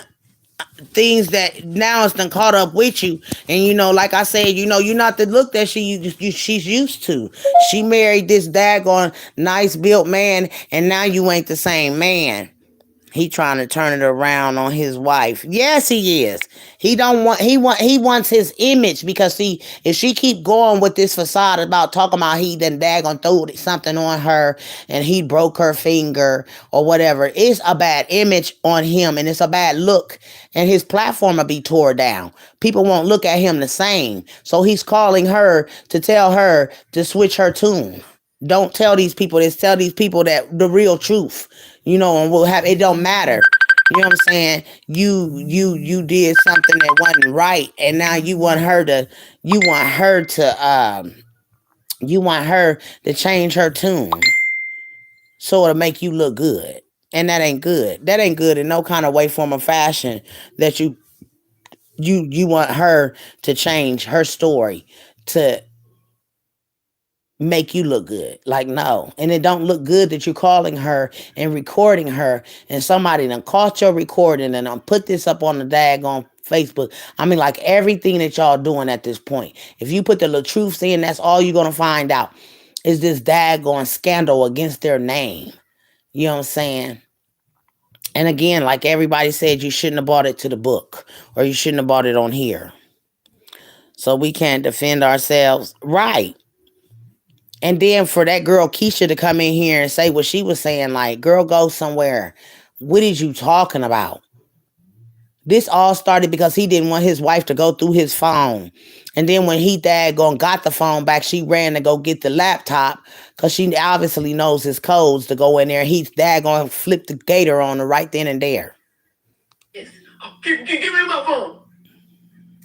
things that now it's done caught up with you. And like I said, you're not the look that she's used to. She married this daggone nice built man, and now you ain't the same man. He trying to turn it around on his wife. Yes, he is. He wants his image, because see, if she keep going with this facade about talking about he done daggone threw something on her and he broke her finger or whatever, it's a bad image on him, and it's a bad look, and his platform will be tore down. People won't look at him the same. So he's calling her to tell her to switch her tune. Don't tell these people this. Tell these people that the real truth, and we'll have it. Don't matter. You know what I'm saying? You did something that wasn't right, and now you want her to change her tune so it'll make you look good, and that ain't good. That ain't good in no kind of way, form, or fashion. That you want her to change her story to make you look good. Like, no. And it don't look good that you're calling her and recording her, and somebody done caught your recording and put this up on the daggone Facebook. I mean, like, everything that y'all doing at this point. If you put the little truths in, that's all you're gonna find out is this daggone scandal against their name. You know what I'm saying? And again, like everybody said, you shouldn't have bought it to the book, or you shouldn't have bought it on here. So we can't defend ourselves. Right. And then for that girl Keisha to come in here and say what she was saying, like, girl, go somewhere. What is you talking about? This all started because he didn't want his wife to go through his phone. And then when he got the phone back, she ran to go get the laptop because she obviously knows his codes to go in there. He's daggone flip the gator on her right then and there. Yes. Oh, give me my phone.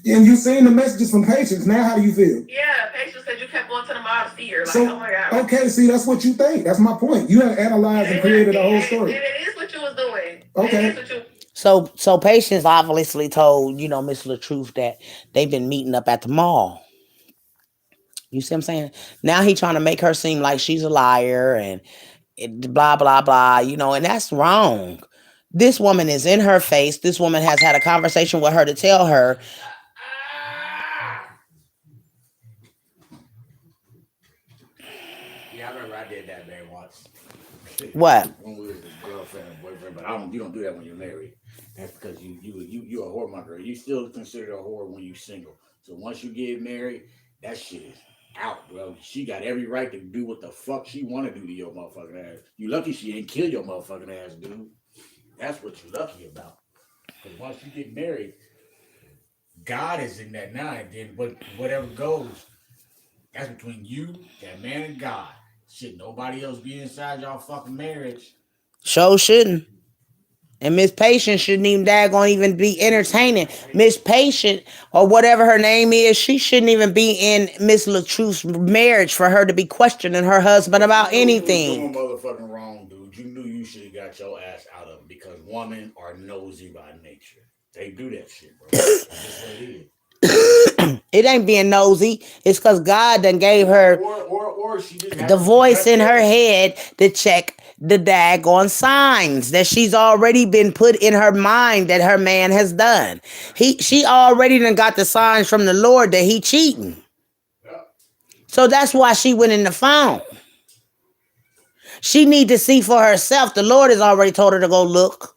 And you seen the messages from Patience. Now, how do you feel? Yeah, Patience said you kept going to the mall to see her. Like, So, oh my God. okay, see, that's what you think. That's my point. You have analyzed and created a whole story. And it is what you was doing. Okay. It is what you. So Patience obviously told, Miss LaTruth that they've been meeting up at the mall. You see what I'm saying? Now he trying to make her seem like she's a liar and blah, blah, blah, and that's wrong. This woman is in her face. This woman has had a conversation with her to tell her. Yeah, I remember I did that man once. What? When we was girlfriend and boyfriend, but you don't do that when you're married. That's because you're a whoremonger. You still consider a whore when you're single. So once you get married, that shit is out, bro. She got every right to do what the fuck she want to do to your motherfucking ass. You lucky she ain't kill your motherfucking ass, dude. That's what you're lucky about. Because once you get married, God is in that now, and then whatever goes, that's between you, that man, and God. Shit, nobody else be inside y'all fucking marriage. Sure shouldn't. And Miss Patient shouldn't even be entertaining. Miss Patient, or whatever her name is, she shouldn't even be in Miss LaTruth's marriage for her to be questioning her husband about anything. You doing motherfucking wrong, dude. You knew you should have got your ass out of it because women are nosy by nature. They do that shit, bro. That's just what it is. It ain't being nosy. It's because God done gave her or she just the voice in her head to check the daggone signs that she's already been put in her mind that her man has done. She already done got the signs from the Lord that he cheating. So that's why she went in the phone. She need to see for herself. The Lord has already told her to go look.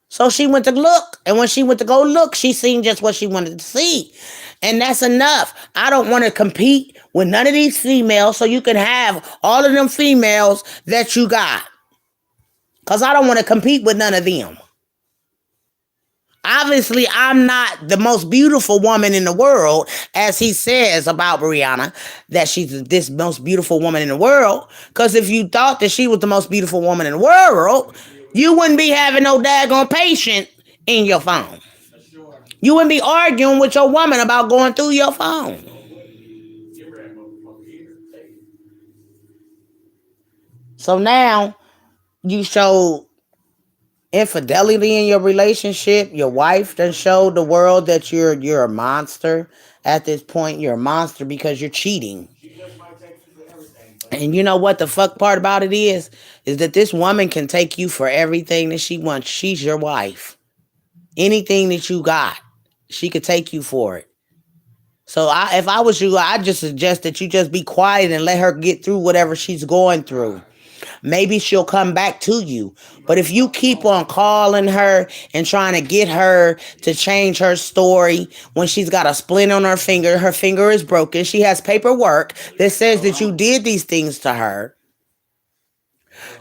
So she went to look. And when she went to go look, she seen just what she wanted to see. And that's enough. I don't want to compete with none of these females so you can have all of them females that you got. Because I don't want to compete with none of them. Obviously, I'm not the most beautiful woman in the world, as he says about Brianna, that she's this most beautiful woman in the world. Because if you thought that she was the most beautiful woman in the world, you wouldn't be having no daggone patient in your phone. You wouldn't be arguing with your woman about going through your phone. So now you show infidelity in your relationship. Your wife done showed the world that you're a monster. At this point, you're a monster because you're cheating. And you know what the fuck part about it is that this woman can take you for everything that she wants. She's your wife. Anything that you got, she could take you for it. So if I was you, I'd just suggest that you just be quiet and let her get through whatever she's going through. Maybe she'll come back to you. But if you keep on calling her and trying to get her to change her story when she's got a splint on her finger is broken, she has paperwork that says that you did these things to her.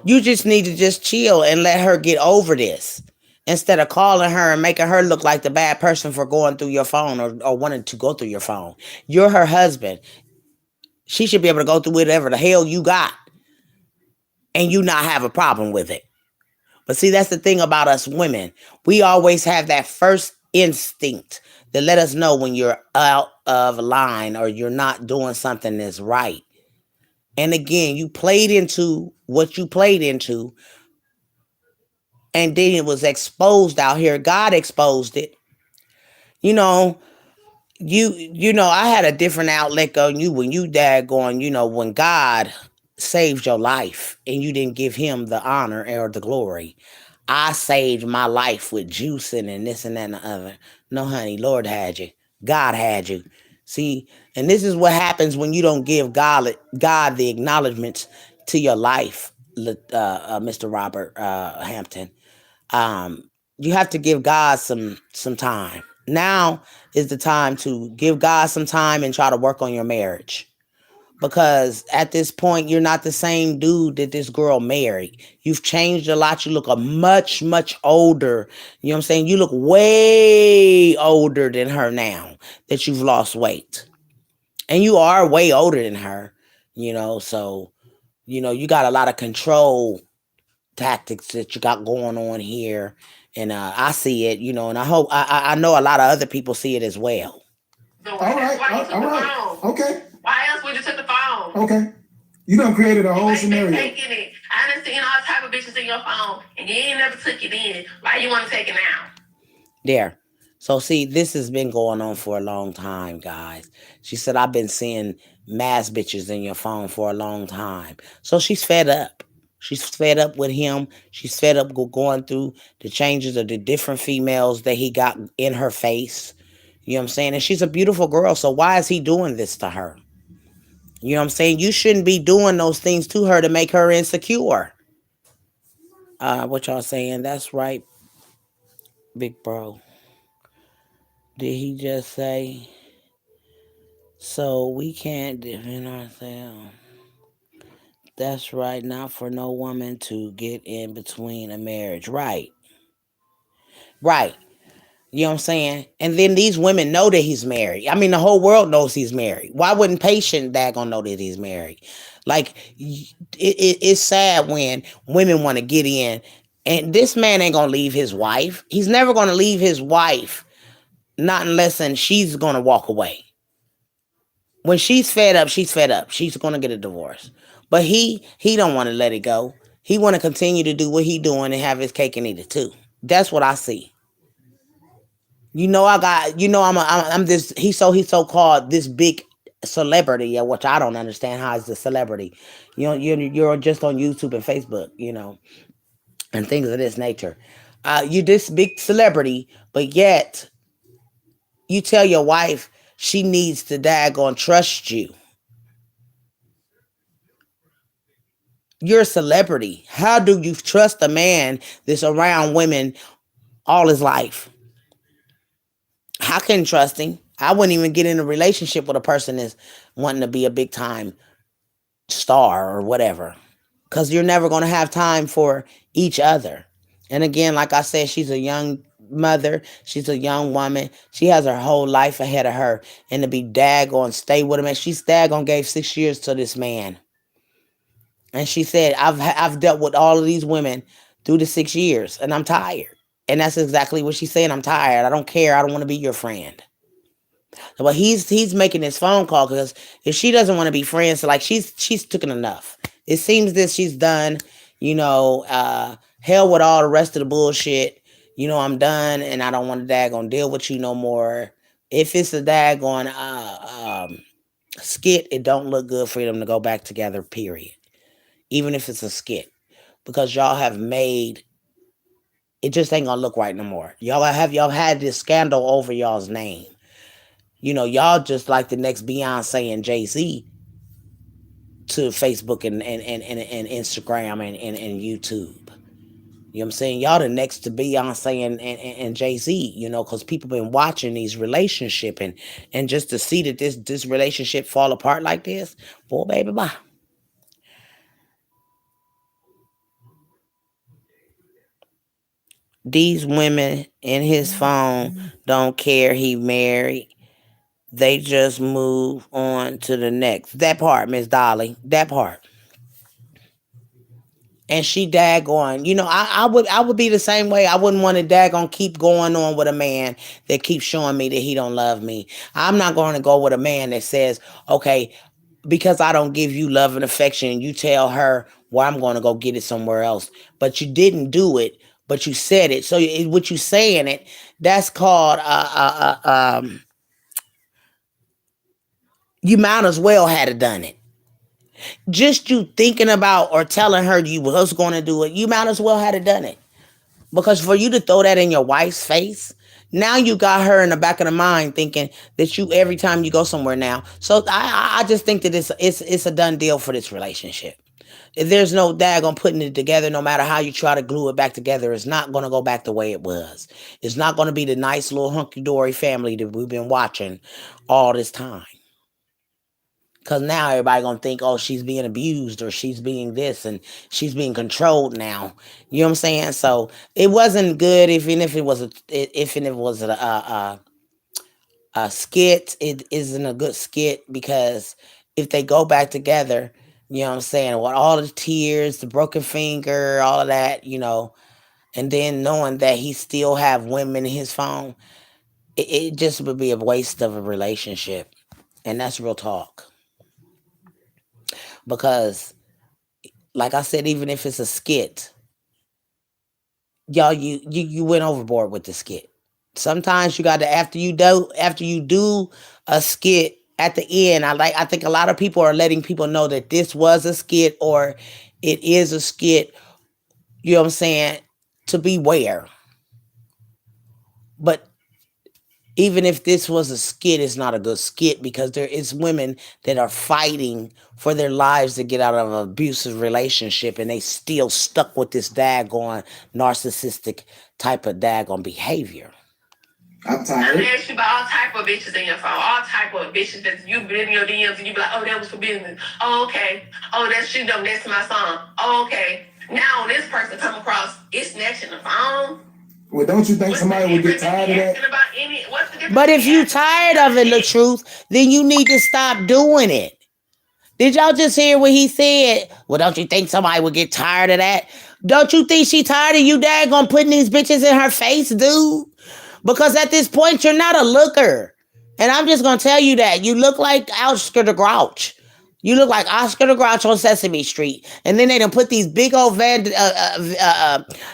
You just need to just chill and let her get over this. Instead of calling her and making her look like the bad person for going through your phone or wanting to go through your phone. You're her husband. She should be able to go through whatever the hell you got. and you not have a problem with it. But see, that's the thing about us women. We always have that first instinct that let us know when you're out of line or you're not doing something that's right. And again, you played into what you played into, and then it was exposed out here. God exposed it. You know, I had a different outlook on you when you daggone, when God saved your life and you didn't give him the honor or the glory. I saved my life with juicing and this and that and the other. No, honey, Lord had you. God had you. See, and this is what happens when you don't give God the acknowledgments to your life, Mr. Robert Hampton. You have to give God some time. Now is the time to give God some time and try to work on your marriage. Because at this point, you're not the same dude that this girl married. You've changed a lot. You look a much, much older. You know what I'm saying? You look way older than her now that you've lost weight. And you are way older than her, so, you got a lot of control tactics that you got going on here. And I see it, and I hope, I know a lot of other people see it as well. All right. All right. Okay. Why else would you took the phone? Okay. You done created a whole You scenario. taking it. I done seen all type of bitches in your phone, and you ain't never took it in. Why you want to take it now? There. So see, this has been going on for a long time, guys. She said, I've been seeing mass bitches in your phone for a long time. So she's fed up. She's fed up with him. She's fed up going through the changes of the different females that he got in her face. You know what I'm saying? And she's a beautiful girl. So why is he doing this to her? You know what I'm saying? You shouldn't be doing those things to her to make her insecure. What y'all saying? That's right, big bro. Did he just say, so we can't defend ourselves? That's right, not for no woman to get in between a marriage. Right. Right. You know what I'm saying? And then these women know that he's married. I mean, the whole world knows he's married. Why wouldn't Patient daggone know that he's married? Like, it's sad when women want to get in. And this man ain't going to leave his wife. He's never going to leave his wife. Not unless she's going to walk away. When she's fed up, she's fed up. She's going to get a divorce. But he don't want to let it go. He want to continue to do what he doing and have his cake and eat it too. That's what I see. I'm this, he's so called this big celebrity, which I don't understand how he's a celebrity. You're just on YouTube and Facebook, and things of this nature. You this big celebrity, but yet you tell your wife she needs to daggone trust you. You're a celebrity. How do you trust a man that's around women all his life? I couldn't trust him. I wouldn't even get in a relationship with a person that's wanting to be a big time star or whatever. Because you're never going to have time for each other. And again, like I said, she's a young mother. She's a young woman. She has her whole life ahead of her. And to be daggone stay with him. And she's daggone gave 6 years to this man. And she said, I've dealt with all of these women through the 6 years. And I'm tired. And that's exactly what she's saying. I'm tired. I don't care. I don't want to be your friend. But he's making this phone call because if she doesn't want to be friends, so like she's taken enough. It seems that she's done, hell with all the rest of the bullshit. I'm done and I don't want to daggone deal with you no more. If it's a daggone skit, it don't look good for them to go back together, period. Even if it's a skit. Because y'all have made it just ain't gonna look right no more. Y'all had this scandal over y'all's name. Y'all just like the next Beyonce and Jay-Z to Facebook and Instagram and YouTube. You know what I'm saying? Y'all the next to Beyonce and Jay-Z, because people been watching these relationship and just to see that this relationship fall apart like this, boy, baby, bye. These women in his phone don't care he married. They just move on to the next. That part, Miss Dolly. That part. And she daggone, I would be the same way. I wouldn't want to daggone keep going on with a man that keeps showing me that he don't love me. I'm not going to go with a man that says, okay, because I don't give you love and affection, you tell her, well, I'm going to go get it somewhere else. But you didn't do it, but you said it. So what you saying it, that's called, you might as well had done it. Just you thinking about or telling her you was going to do it, you might as well had done it. Because for you to throw that in your wife's face, now you got her in the back of the mind thinking that you every time you go somewhere now. So I just think that it's a done deal for this relationship. If there's no daggone putting it together, no matter how you try to glue it back together, it's not going to go back the way it was. It's not going to be the nice little hunky-dory family that we've been watching all this time. Because now everybody going to think, oh, she's being abused or she's being this and she's being controlled now. You know what I'm saying? So it wasn't good, even if it was a skit. It isn't a good skit because if they go back together, you know what I'm saying? With all the tears, the broken finger, all of that, and then knowing that he still have women in his phone, it just would be a waste of a relationship. And that's real talk. Because like I said, even if it's a skit, y'all, you went overboard with the skit. Sometimes you got to after you do a skit at the end. I think a lot of people are letting people know that this was a skit or it is a skit. You know what I'm saying? To beware. But even if this was a skit, it's not a good skit because there is women that are fighting for their lives to get out of an abusive relationship and they still stuck with this daggone narcissistic type of daggone behavior. I'm I tired. asked you about all type of bitches in your phone, all type of bitches that you been in your DMs and you be like, oh, that was for business. Oh, okay. Oh, that's you know, that's my song. Oh, okay. Now this person come across, it's snatching the phone. Well, don't you think somebody would get tired of that? What's the difference? But if you tired of it, the truth, then you need to stop doing it. Did y'all just hear what he said? Well, don't you think somebody would get tired of that? Don't you think she tired of you daggone putting these bitches in her face, dude? Because at this point, you're not a looker. And I'm just going to tell you that. You look like Oscar the Grouch. You look like Oscar the Grouch on Sesame Street. And then they done put these big old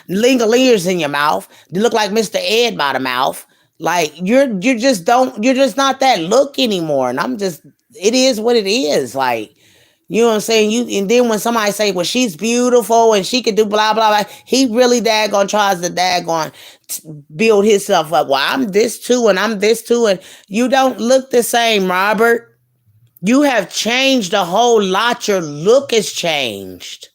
lingers in your mouth. They look like Mr. Ed by the mouth. Like you're just not that look anymore. And it is what it is. Like, you know what I'm saying? And then when somebody say, well, she's beautiful and she could do blah, blah, blah, he really daggone tries to daggone build himself up. Well, I'm this too and I'm this too. And you don't look the same, Robert. You have changed a whole lot. Your look has changed.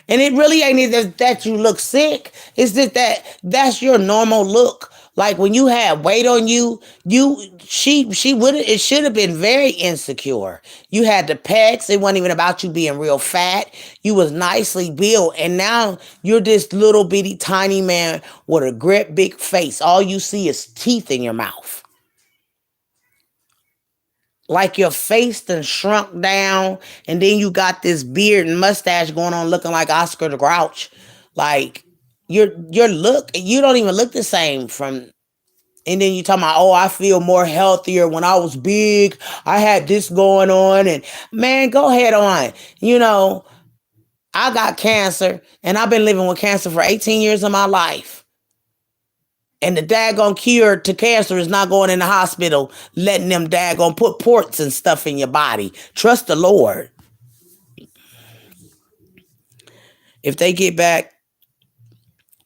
And it really ain't either that you look sick. It's just that's your normal look. Like when you had weight on you, it should have been very insecure. You had the pecs. It wasn't even about you being real fat. You was nicely built. And now you're this little bitty tiny man with a great big face. All you see is teeth in your mouth. Like your face done shrunk down, and then you got this beard and mustache going on looking like Oscar the Grouch. Like your look, you don't even look the same from. And then you talking about, oh, I feel more healthier when I was big. I had this going on, and man, go ahead on. I got cancer, and I've been living with cancer for 18 years of my life. And the daggone cure to cancer is not going in the hospital, letting them daggone put ports and stuff in your body. Trust the Lord. If they get back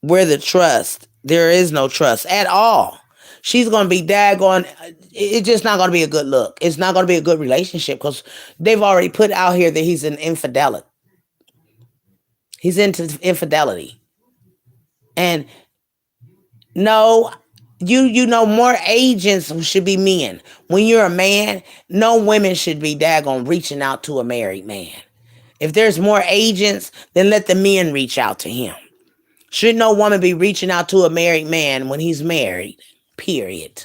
where the trust, there is no trust at all. She's going to be daggone. It's just not going to be a good look. It's not going to be a good relationship because they've already put out here that he's an infidelity. He's into infidelity. And no, more agents should be men. When you're a man, no women should be daggone reaching out to a married man. If there's more agents, then let the men reach out to him. Should no woman be reaching out to a married man when he's married? Period.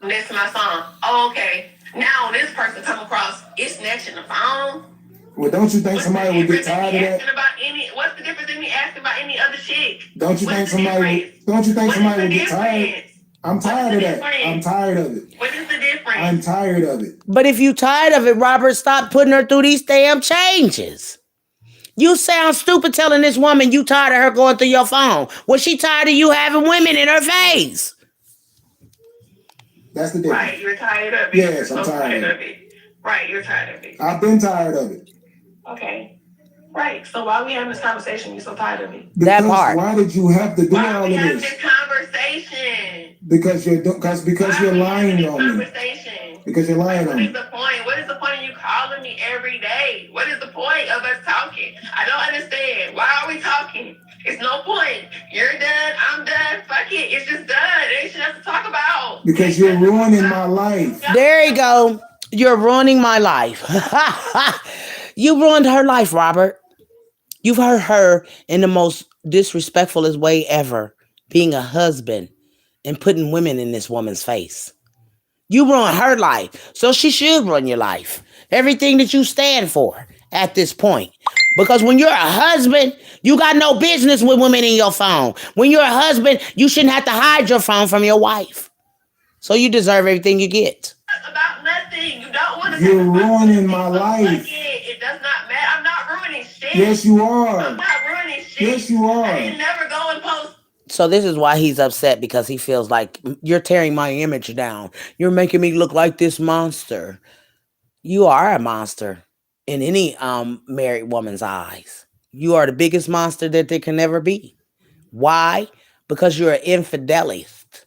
That's my song. Oh, okay. Now this person come across, it's snatching the phone. Well, don't you think What's the somebody would get difference in tired me of that? asking about any? What's the difference in me asking about any other chick? Don't you What's think the somebody? difference? Don't you think What is somebody the would get tired? difference? I'm What is tired the of that. difference? I'm tired of it. What is the I'm difference? tired of it. But if you tired of it, Robert, stop putting her through these damn changes. You sound stupid telling this woman you tired of her going through your phone. Was she tired of you having women in her face? That's the difference. Right, you're tired of it. Yes, You're I'm so tired of it. Right, you're tired of it. I've been tired of it. Okay. Right. So why are we having this conversation? You're so tired of it. That Because part. why did you have to do Why are all we of having this? this conversation? Because you're Why you're are we having lying this on me. conversation? Because you're lying What on is me. the point? What is the point of you calling me every day? What is the point of us talking? I don't understand. Why are we talking? It's no point. You're done. I'm done. Fuck it. It's just done. There ain't shit else to talk about. Because you're ruining my life. There you go. You're ruining my life. You ruined her life, Robert. You've hurt her in the most disrespectfulest way ever, being a husband and putting women in this woman's face. You ruined her life, so she should run your life. Everything that you stand for at this point. Because when you're a husband, you got no business with women in your phone. When you're a husband, you shouldn't have to hide your phone from your wife. So you deserve everything you get. About nothing. You don't want to. You're ruining my life. It does not matter. I'm not ruining shit. Yes, you are. I'm not ruining shit. Yes, you are. I didn't never go and post. So this is why he's upset, because he feels like you're tearing my image down. You're making me look like this monster. You are a monster in any married woman's eyes. You are the biggest monster that there can ever be. Why? Because you're an infidelist.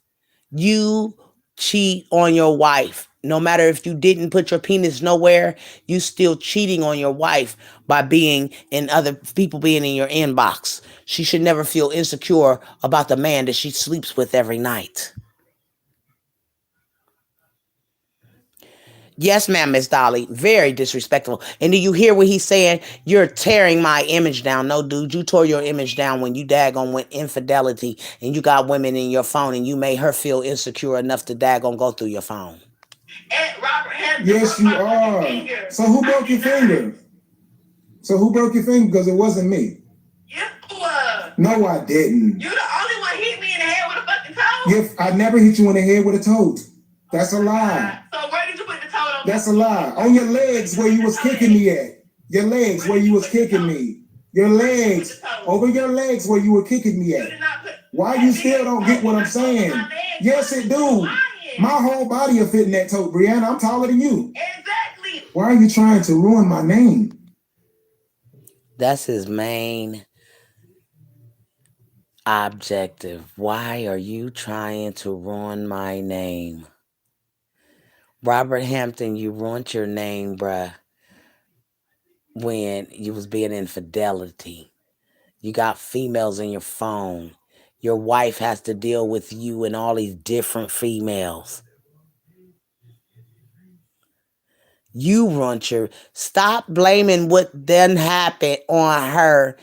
You cheat on your wife. No matter if you didn't put your penis nowhere, you still cheating on your wife by being in other people being in your inbox. She should never feel insecure about the man that she sleeps with every night. Yes, ma'am, Miss Dolly. Very disrespectful. And do you hear what he's saying? You're tearing my image down. No, dude, you tore your image down when you daggone went infidelity and you got women in your phone and you made her feel insecure enough to daggone go through your phone. And Robert has Yes, you are. So who broke your finger? So who broke your finger? Because it wasn't me. You were. No, I didn't. You the only one hit me in the head with a fucking toe. Yes, I never hit you in the head with a toad. That's a lie. So where did you put the toe on? That's a lie. On your legs where you was kicking me at. Your legs where you was kicking me. Your legs. Over your legs where you were kicking me at. Why you still don't get what I'm saying? Yes, it do. My whole body will fit in that tote, Brianna. I'm taller than you. Exactly. Why are you trying to ruin my name? That's his main objective. Why are you trying to ruin my name? Robert Hampton, you ruined your name, bruh, when you was being infidelity. You got females in your phone. Your wife has to deal with you and all these different females. You ruined your... Stop blaming what didn't happen on her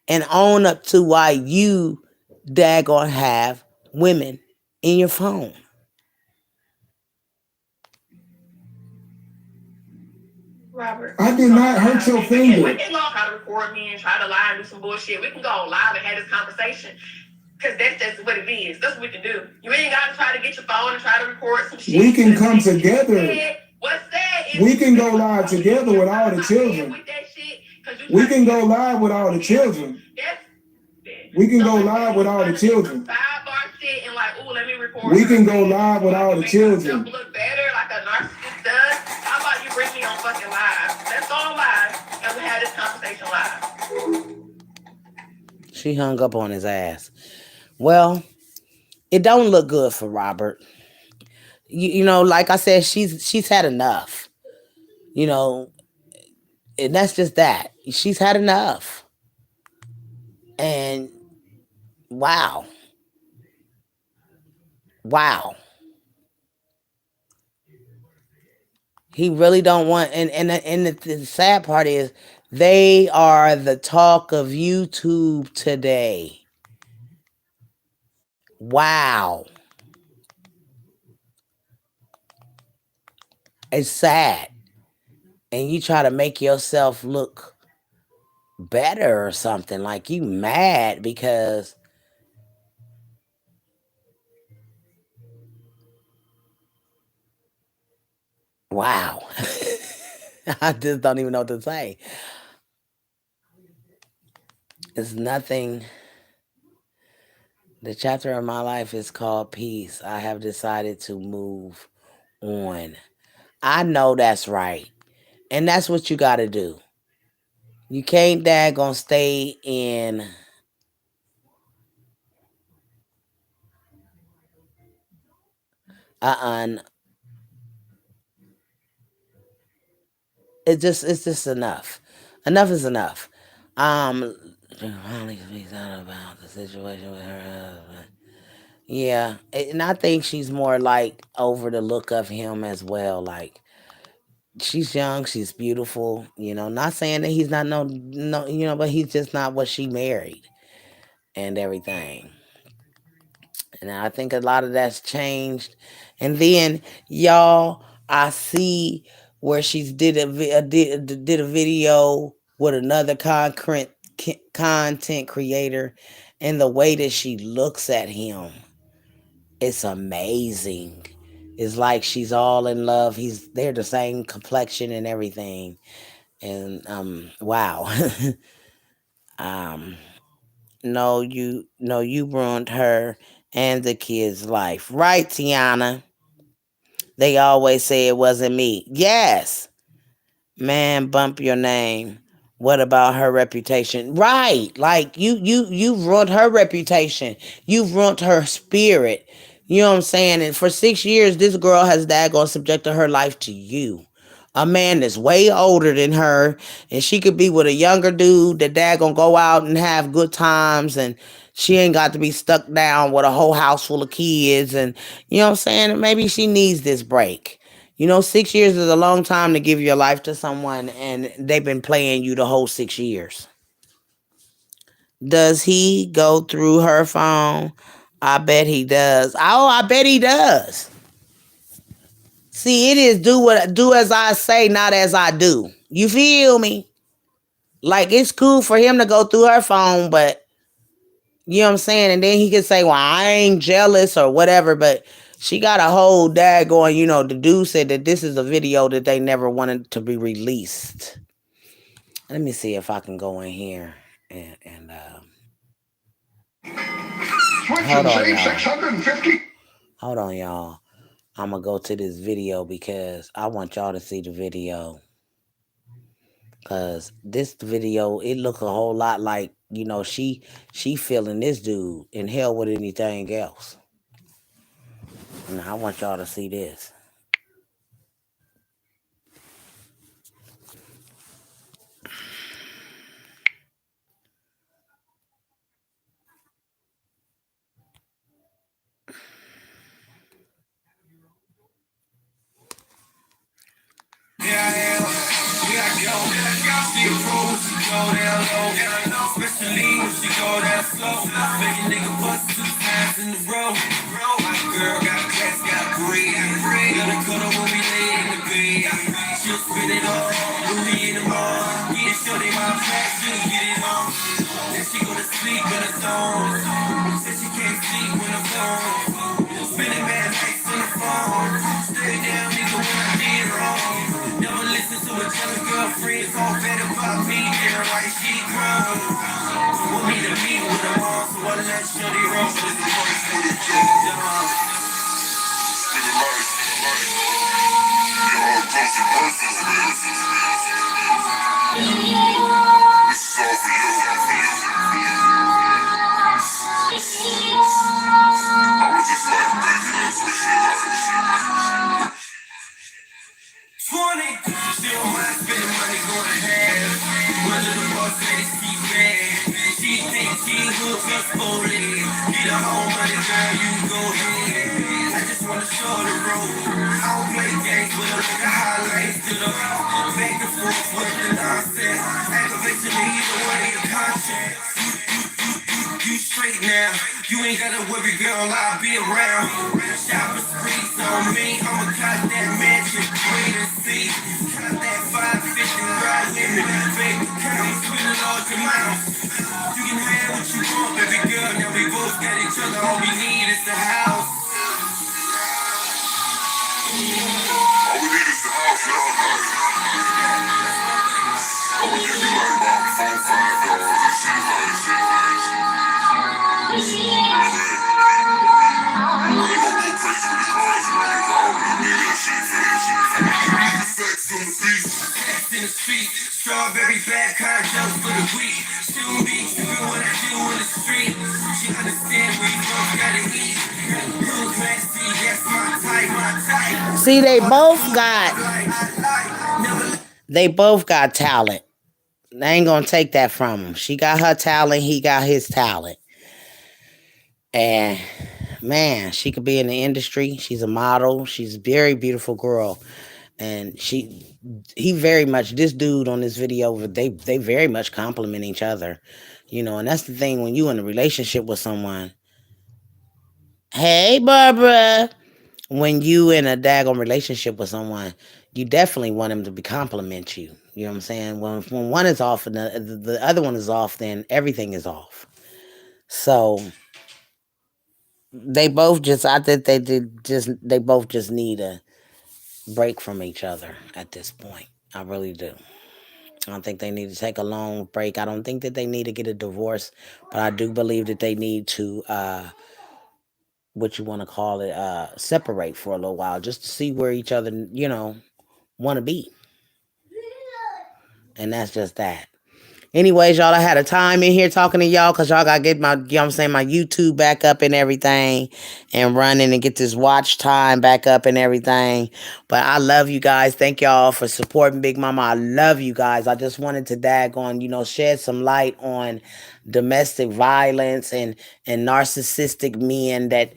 and own up to why you daggone have women in your phone. Robert. I did not hurt your finger. We can go how to record me and try to lie and do some bullshit. We can go live and have this conversation. Because that's just what it is. That's what we can do. You ain't got to try to get your phone and try to record some shit. We can come together. What's that? We can go live together with all the children. We can go live with all the children. We can go live with all the children. We can go live with all the children. Look better like a narcissist does. How about you bring me on fucking live? Let's go on live and we have this conversation live. She hung up on his ass. Well, it don't look good for Robert. You know, like I said, she's had enough. You know, and that's just that. She's had enough. And wow. Wow. He really don't want, and the sad part is they are the talk of YouTube today. Wow. It's sad. and you try to make yourself look better or something. Like you mad because wow. I just don't even know what to say. It's nothing. The chapter of my life is called peace. I have decided to move on. I know that's right. And that's what you got to do. You can't daggone stay in an it's just enough. Enough is enough. Um finally speaks out about the situation with her husband. Yeah, and I think she's more like over the look of him as well. Like she's young, she's beautiful. Not saying that he's not no, but he's just not what she married and everything. And I think a lot of that's changed. And then y'all, I see where she's did a video with another content creator, and the way that she looks at him, it's amazing. It's like she's all in love. They're the same complexion and everything. And wow. um no, you ruined her and the kid's life. Right, Tiana? They always say it wasn't me. Yes. Man, bump your name. What about her reputation? Right. Like you ruined her reputation. You've ruined her spirit. You know what I'm saying? And for 6 years, this girl has daggone subjected her life to you. A man that's way older than her, and she could be with a younger dude that daggone go out and have good times, and she ain't got to be stuck down with a whole house full of kids. And you know what I'm saying? Maybe she needs this break. 6 years is a long time to give your life to someone, and they've been playing you the whole 6 years. Does he go through her phone? I bet he does. Oh, I bet he does. See, it is do as I say, not as I do. You feel me? Like it's cool for him to go through her phone, but you know what I'm saying? And then he could say, well, I ain't jealous or whatever, but she got a whole dad going, the dude said that this is a video that they never wanted to be released. Let me see if I can go in here and hold on, y'all. Hold on, y'all. I'm gonna go to this video because I want y'all to see the video. Cause this video, it look a whole lot like, she feeling this dude in hell with anything else. Now I want y'all to see this. Especially when she go down slow. Make a nigga bust 2 times in a row. My girl got class, got great. Let her cuddle when we lay in the bed. She'll spit it all, Louis in the mall. We ain't sure they my flat, she'll get it on. Then she go to sleep in her zone. Said she can't sleep when I'm gone. Spending mad nights on the phone. Stay down, nigga, when I did wrong. Never listen to a jealous girlfriend talk bad about me. They're like she grown. Want me to meet with them all, so I let Shorty roll. This is money for the job. Still might spend money going to have. One little boss lady, she bad. She think she hooks us fully. Get her home money, girl, you go ahead. I just wanna show the road. I don't play games with her, like a highlights to the back and forth with the nonsense. Activation me either way, your conscience. You straight now. You ain't gotta worry, girl, I'll be around. Shopping streets on me, I'ma cut that mansion, wait and see. Cut that 5 Fake accounts, spending large amounts. You can have what you want, baby girl. Now we both got each other. All we need is the house. All we need is the house, y'all. I would give you like about $4, $5 and see how it feels. I ain't gonna go crazy with the cars, man. I don't really need that shit for this. Sex on the beat, sex in the street. Strawberry black car jump for the week. She don't be tripping what I do in the street. She understand we both gotta eat. Hood classy, that's my type, my type. See, they both got talent. They ain't gonna take that from him. She got her talent, he got his talent. And man, she could be in the industry. She's a model. She's a very beautiful girl. And he very much, this dude on this video, they very much compliment each other. And that's the thing when you in a relationship with someone. Hey, Barbara. When you in a daggone relationship with someone, you definitely want them to compliment you. You know what I'm saying? When one is off and the other one is off, then everything is off. So they both I think they both just need a break from each other at this point. I really do. I don't think they need to take a long break. I don't think that they need to get a divorce, but I do believe that they need to what you want to call it, separate for a little while just to see where each other, want to be. And that's just that. Anyways, y'all, I had a time in here talking to y'all because y'all got to get my, my YouTube back up and everything and running and get this watch time back up and everything. But I love you guys. Thank y'all for supporting Big Mama. I love you guys. I just wanted to shed some light on domestic violence and narcissistic men that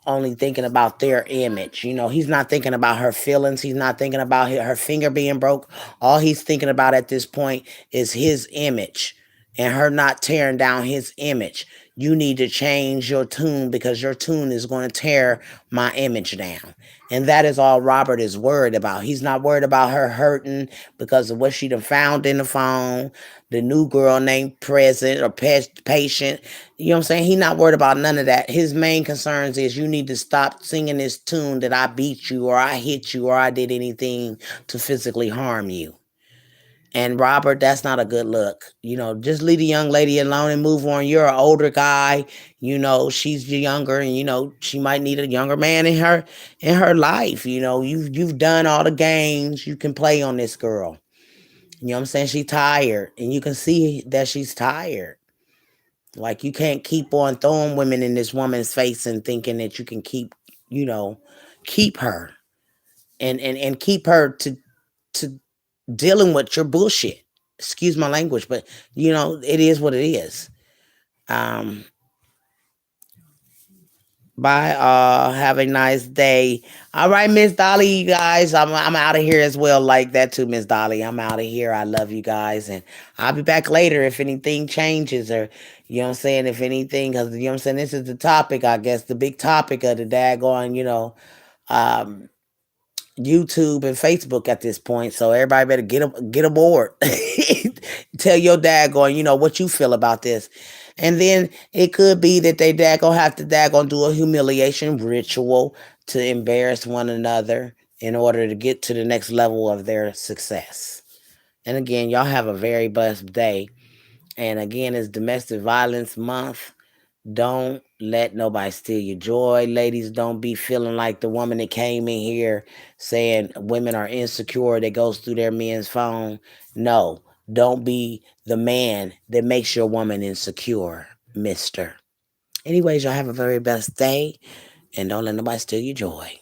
only thinking about their image. He's not thinking about her feelings. He's not thinking about her finger being broke. All he's thinking about at this point is his image and her not tearing down his image. You need to change your tune because your tune is going to tear my image down. And that is all Robert is worried about. He's not worried about her hurting because of what she done found in the phone, the new girl named Present or Patient. You know what I'm saying? He's not worried about none of that. His main concerns is you need to stop singing this tune that I beat you or I hit you or I did anything to physically harm you. And Robert, that's not a good look. Just leave the young lady alone and move on. You're an older guy. She's younger and, she might need a younger man in her life. You've done all the games you can play on this girl. You know what I'm saying? She's tired and you can see that she's tired. Like you can't keep on throwing women in this woman's face and thinking that you can keep her and keep her to dealing with your bullshit. Excuse my language, but it is what it is. Bye. Have a nice day. All right, Miss Dolly, you guys. I'm out of here as well, like that too, Miss Dolly. I'm out of here. I love you guys, and I'll be back later if anything changes or if anything, because this is the topic, I guess, the big topic of the daggone, YouTube and Facebook at this point. So everybody better get aboard. Tell your daggone, what you feel about this. And then it could be that they daggone have to daggone do a humiliation ritual to embarrass one another in order to get to the next level of their success. And again, y'all have a very blessed day. And again, it's Domestic Violence Month. Don't let nobody steal your joy. Ladies, don't be feeling like the woman that came in here saying women are insecure that goes through their men's phone. No, don't be the man that makes your woman insecure, mister. Anyways, y'all have a very best day. And don't let nobody steal your joy.